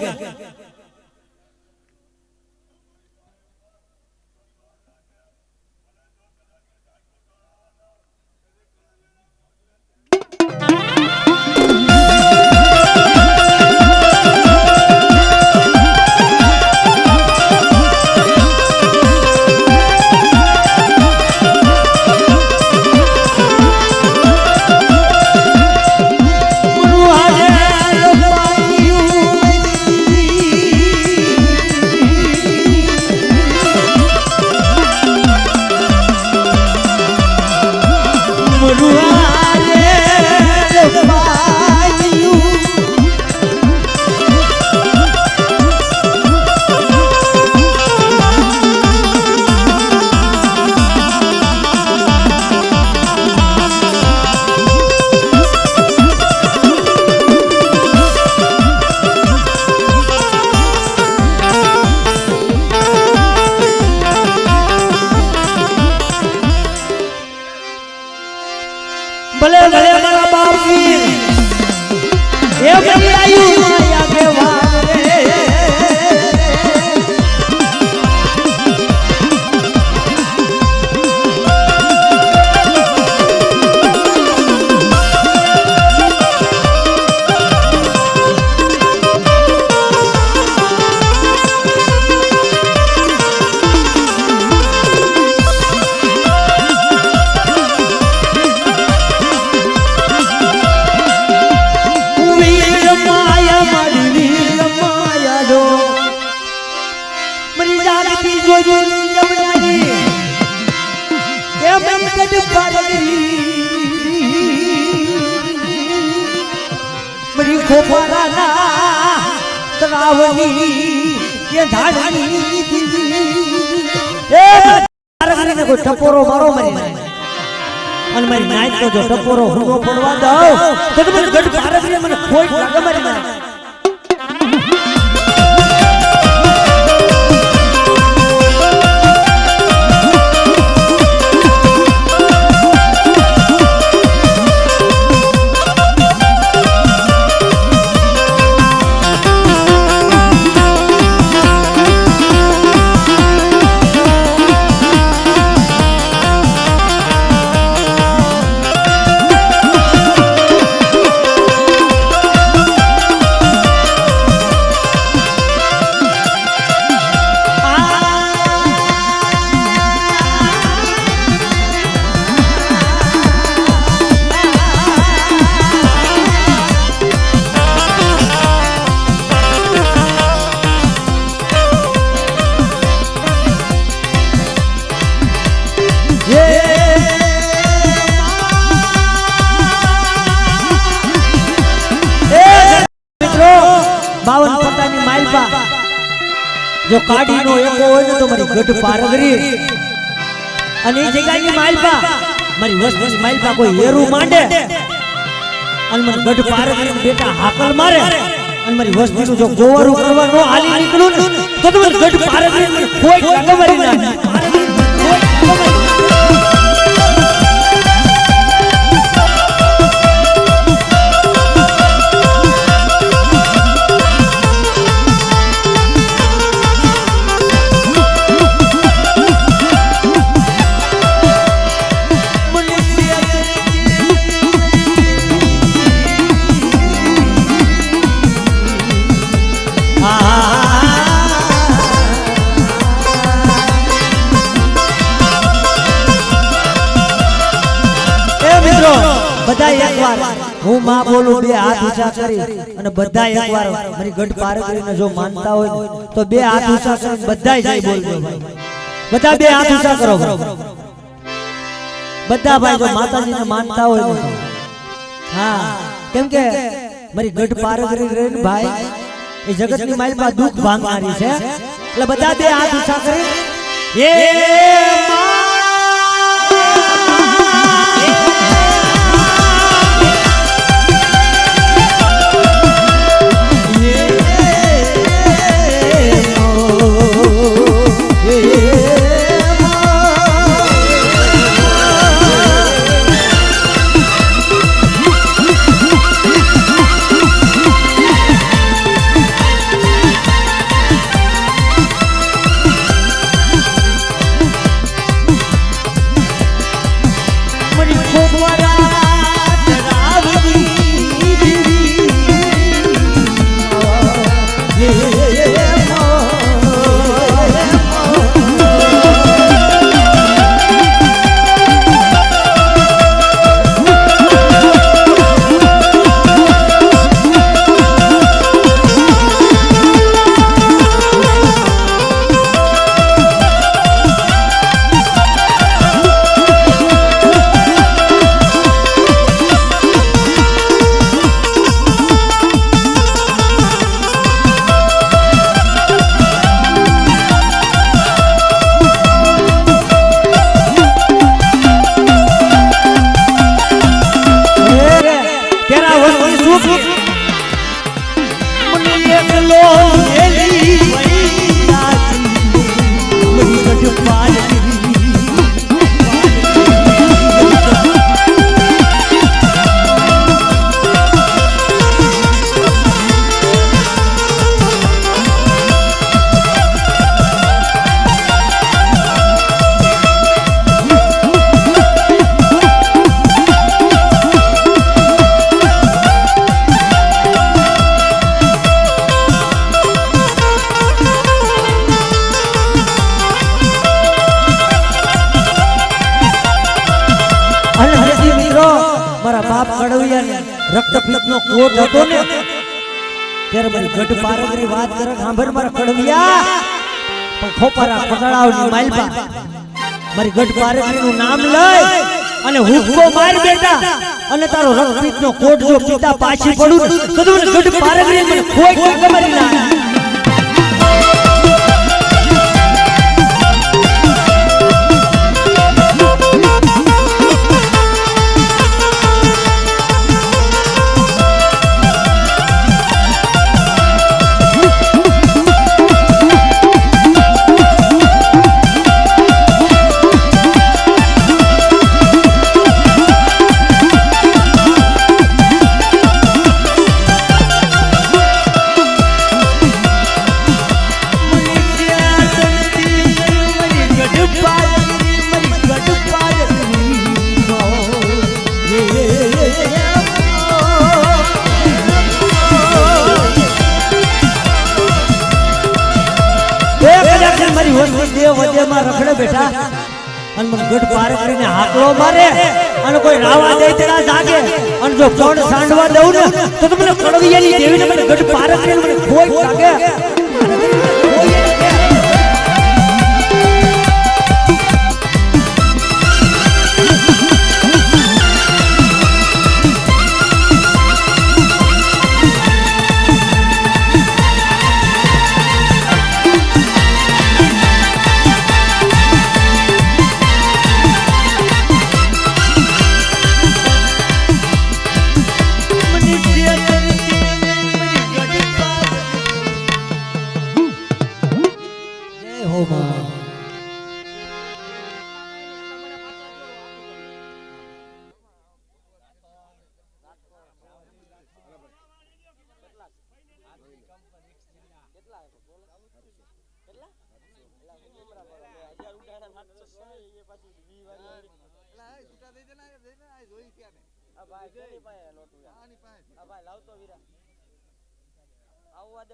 ભલે ભલે મારા બાપ વીર એ બની આયુ માયા કે વારે મરી ખોપારાના તરાવની એ ધાડની એ તારગરીને કોઈ ટપોરો મારો મારી અને મારી નાઈટ નો જો ટપોરો હુનો પડવા દઉં તો તમે ગઢ તારગરીને મને ખોટ લાગે મારી જો કાઢીનો એકો હોય ને તો મારી ગઢ પારગરી અને એ જગ્યાની માલપા મારી વસ્તુની માલપા કોઈ હેરું માંડે અને મને ગઢ પારગરી બેટા હાકલ મારે અને મારી વસ્તુનું જો ગોવારું કરવા નો હાલી નીકળું ને તો મને ગઢ પારગરી મને કોઈ ખબર ના બધા એકવાર હું માં બોલું બે હાથ ઊંચા કરી અને બધા એકવાર મારી ગઢ પારગરીને જો માનતા હોય તો બે હાથ ઊંચા કરી બધાય જઈ બોલજો ભાઈ બધા બે હાથ ઊંચા કરો બધા ભાઈ જો માતાજીને માનતા હોય હા કેમ કે મારી ગઢ પારગરી રહીને ભાઈ એ જગતની માલપા દુઃખ ભાંગનારી છે એટલે બધા બે હાથ ઊંચા કરી એ રક્તપિત્તનો કોટ હતો ને ત્યારે મારી ગઢ પારગરી વાત કરે સાંભળ મારા કડવિયા પણ ખોપારા પકડાવની માલપા મારી ગઢ પારગરીનું નામ લઈ અને હુક્કો માર બેટા અને તારો રક્તપિત્તનો કોટ જો પિતા પાછી પડું તો મને ગઢ પારગરી મને કોઈ ખબર ના રખડે બેઠા અને મને ગઢ પારગરીને હાકલો મારે અને કોઈ રાવા દે તેના જાગે અને જો કોણ સાંડવા દઉં ને તો તમને કડવિયાની દેવીને મને ગઢ પારગરીને મને કોઈ લાગે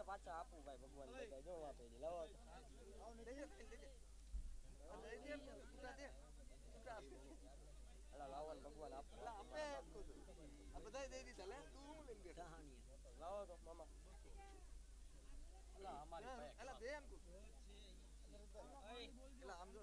પાછા આપું ભાઈ ભગવાન જો લાવો ભગવાન આપે બધા દઈ દીધા લે તું હું લઈને બેઠા લાવો તો મામા અલા અમારી પાસે અલા દે એમ અલા આમ જો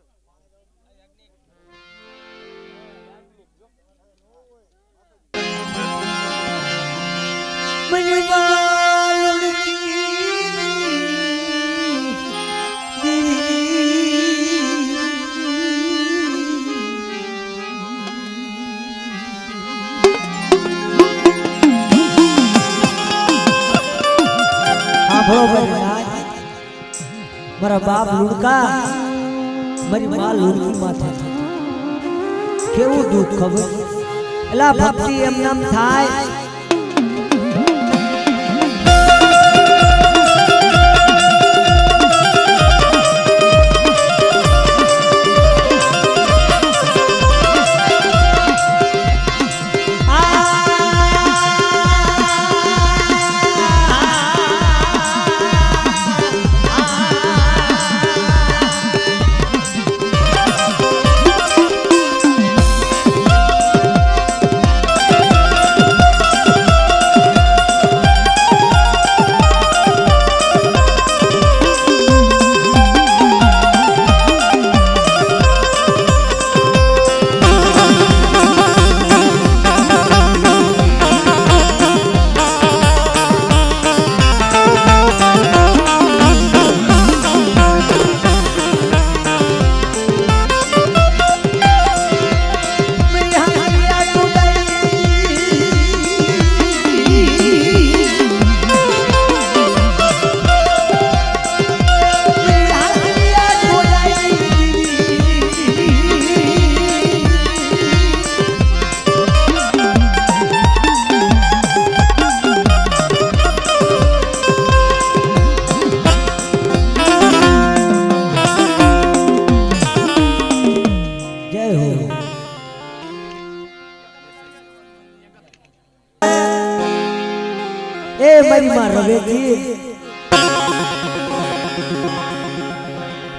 મારા બાપ લુડકા મારી માં લુડકી માથે કેવું દુઃખ ખબર એલા ભક્તિ એમ નામ થાય મારી માં રવેજી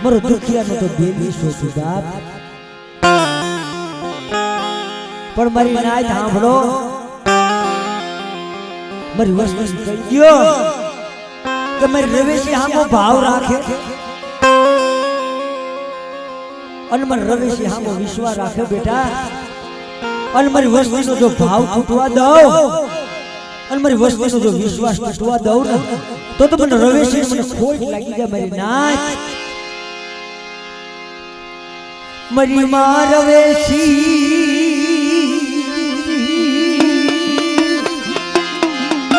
મારો દુખિયાનો તો બેબી સોચું બાપ પણ મારી નાય સાંભળો મારી વસ્તુ કહી દયો કે મારી રવેજી હામો ભાવ રાખે અને મારી રવેજી હામો વિશ્વાસ રાખે બેટા અને મારી વસ્તુનો જો ભાવ તૂટવા દઉં અને મારી વસ્તુનો જો વિશ્વાસ તૂટવા દઉં ને તો મને રવેશી મને ખોટ લાગી જાય મારી નાચ મારી માં રવેશી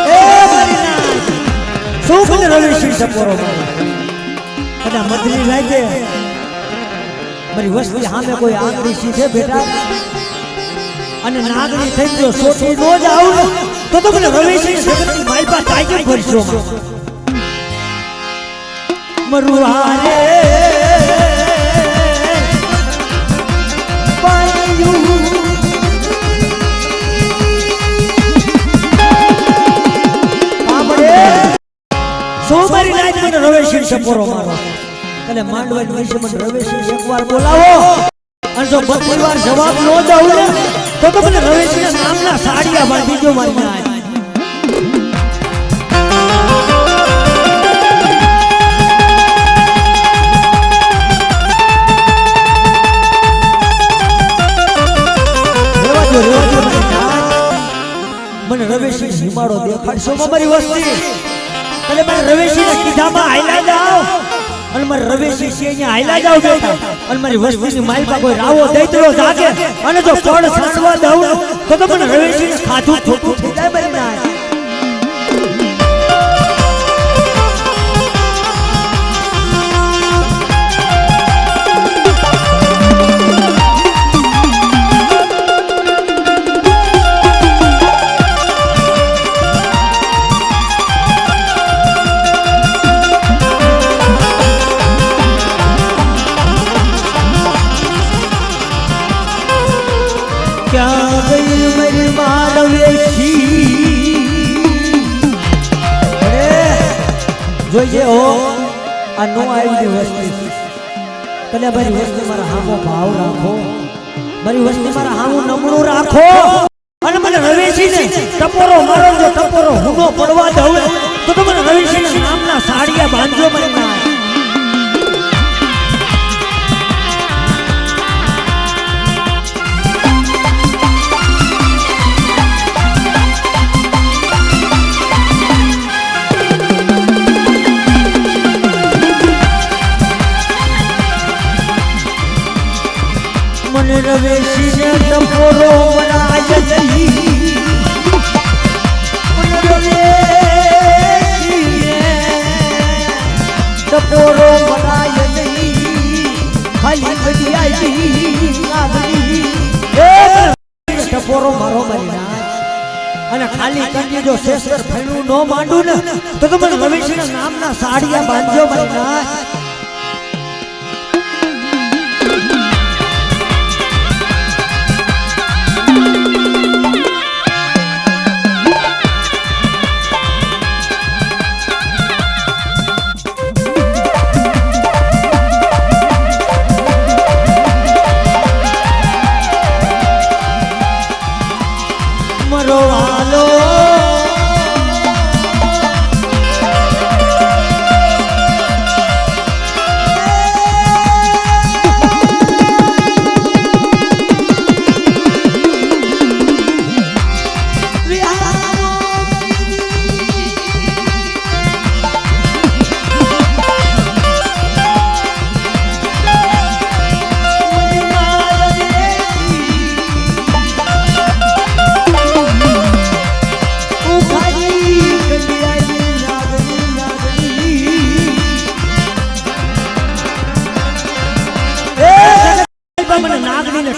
એ મારી નાચ શું મને રવેશી સપોરો મારો અને મદરી લાગે મારી વસ્તી સામે કોઈ આંગળી સીધે બેટા અને નાગણી થઈ ગયો સોટી નો જ આવું તો મને રવેશી જગતની માલપા ટાઈગર ભરશો મરુહારે પાયું આમડે સોમરી નાઈટ મને રવેશી સપોરો મારો અને માંડવાની વિશે મને રવેશી એકવાર બોલાવો અને જો બકરીવાર જવાબ નો દઉં ને તો મને રવેશી નામના સાડિયા બાંધી દો મારી નાય મને રવેશી હિમાડો દેખાડશો મારી વસ્તી અને મને રવેશી ના કીધામાં હાઈલા જાવ અને મારે રવેશી છે અહીંયા હાઈલા જાવ બેટા અને મારી વસ્તીની માલપા કોઈ રાવો દૈતરો જાગે અને જો કોડ સાસવા દઉં તો મને રવેશી ખાધું ખોટું થઈ જાય મારી નાય આ નો આવી વસ્તુ કલે મારી વસ્તુ મારા હામો ભાવ રાખો મારી વસ્તુ મારા હામો નમણું રાખો અને મને રવેશીને ટપોરો મારો જો ટપોરો હુનો પડવા દઉં તો મને રવેશીના નામના સાડિયા બાંધજો મને ના રવેશીને ટપોરો મરાય નહીં રવેશીને ટપોરો મરાય નહીં ખાલી ગડિયાઈ નાગરી ટપોરો મારો મારી નાચ અને ખાલી કંડી જો શેષર ફેણું ન માંડું ને તો મને રવેશીના નામના સાડિયા બાંધજો મારી નાચ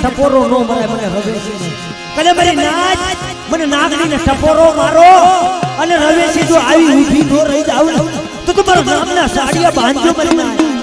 ટપોરો નો મને મને રવેશી કલે મારી નાચ મને નાગણીને ટપોરો મારો અને રવેશી જો આવી ઊભી નો રહી જાવ તો તમારા નામના સાડિયા બાંધજો મને નાચ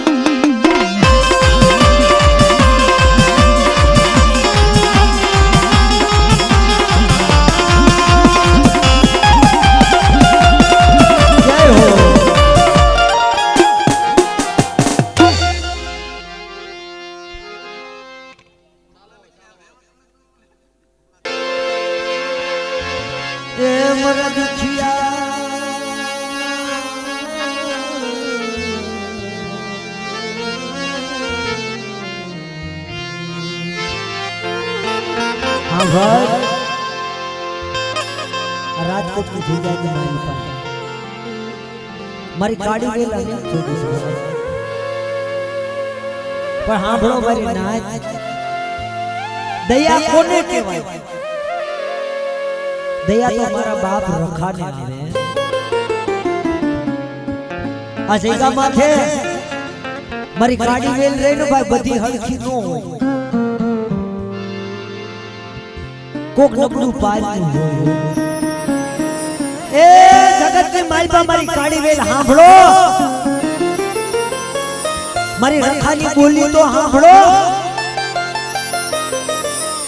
રાજકોટ की जीजा की मारी काड़ी वेला ने छोड़ी पर हांभळो मारी नाच दया कोने कहेवाय दया तो मारा बाप रखाने ने आ जैगा माथे मारी काड़ी वेल रे ने भाई बधी हरखी नो होय कोक नकलू पाल होय ए जगत की मालपा मारी काड़ी वेल हांभळो मारी रखानी बोली तो हांभळो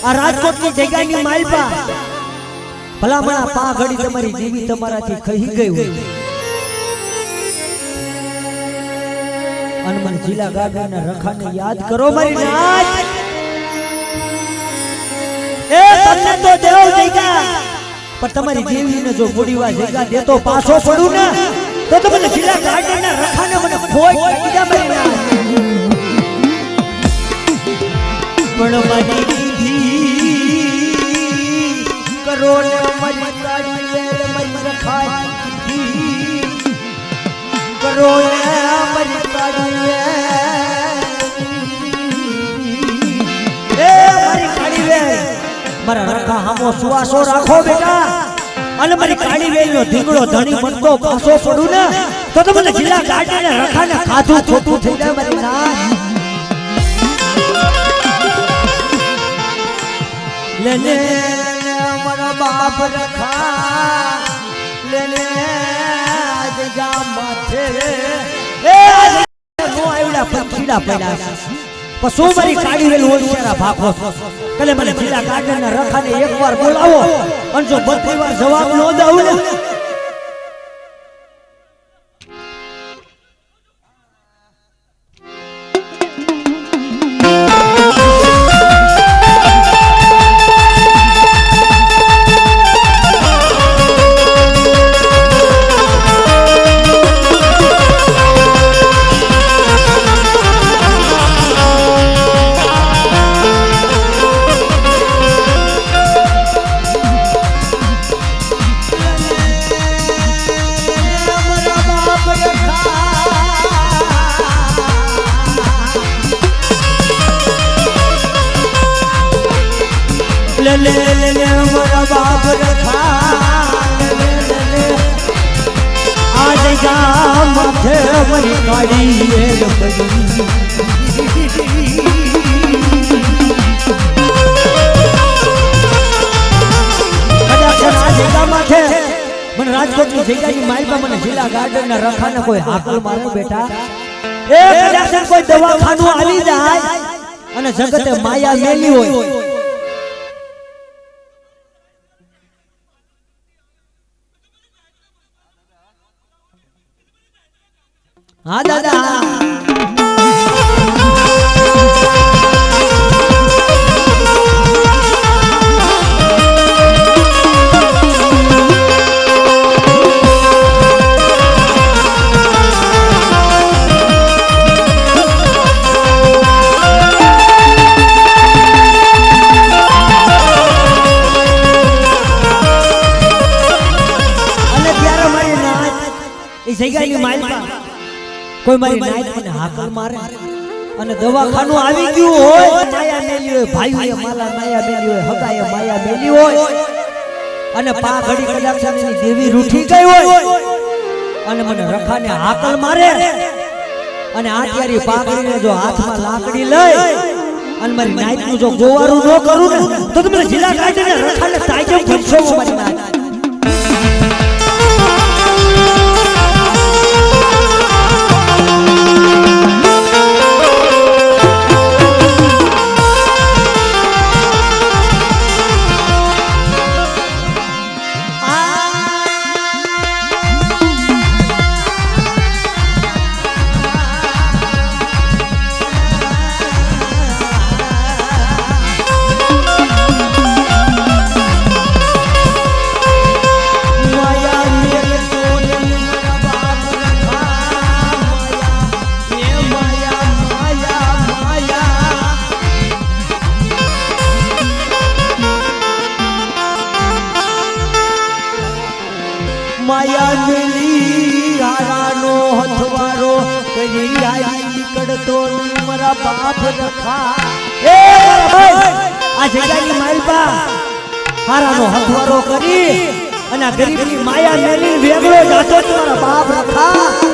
आ राजकोट की जगह की मालपा भला मना पा घड़ी तमारी जीवी तमाराथी खही गई अनमन जिला गार्डन रखाने याद करो मारी नाच ए तन्ने तो देव जगह पर तमारी देवी ने जो बुढ़ीवा जगह दे तो पासो पड़ू ना तो तमने जिला गार्डन ना रखाने मने खोज कीजा मरी ना पण मारी दीदी करो ने मरी गाड़ी वेल मरी रखाई करो ने मरी गाड़ी वेल ए मरी गाड़ी वेल मारा रखा हमो सुवासो राखो बेटा अने मारी काड़ी वेल नो ढींगड़ो धणी मनतो पासो पडू ने तो तमने जिला गार्डन ने रखा ने खाधू खोटू થઈ જાય મારી નાચ लेने मारा बाप रखा लेने आज जा माथे ए आज नो आइवડા પંખીડા પડ્યા पशु मारी काड़ी वेल होशियारा भाखो कले मने जिला गार्डन ना रखाने एक बार बोलावो अन जो 32 बार जवाब न दऊ ने માથે મારી કાળી વેલ પડી મને રાજકોટની જગ્યાની માલમાં મને જિલ્લા ગાર્ડનના રખાને કોઈ હાકલ મારે બેટા એ કદાચ કોઈ દવાખાનું આવી જાય અને જગતે માયા મેલી હોય હા દાદા જગ્યાની માલમાં કોઈ મારી નાઈટ મને હાકલ મારે અને દવાખાનું આવી ગયું હોય માયા મેલી હોય ભાઈઓએ માલા માયા મેલી હોય હગાએ માયા મેલી હોય અને પા ઘડી કદાચ એની દેવી રૂઠી ગઈ હોય અને મને રખાને હાકલ મારે અને આટિયારી પાઘડીને જો હાથમાં લાકડી લઈ અને મારી નાઈટ નું જો ગોવારું ન કરું ને તો તમે જિલ્લા કાઢીને રખાને તાજે ભૂલશો મારી નાઈટ માયા મેલી હારાનો હથવારો કરી આઈ નીકળતો મારા બાપ રખા એ આ જગ્યાની માલપા હારાનો હથવારો કરી અને ગરીબની માયા મેલી વેગળો જાતો મારા બાપ રખા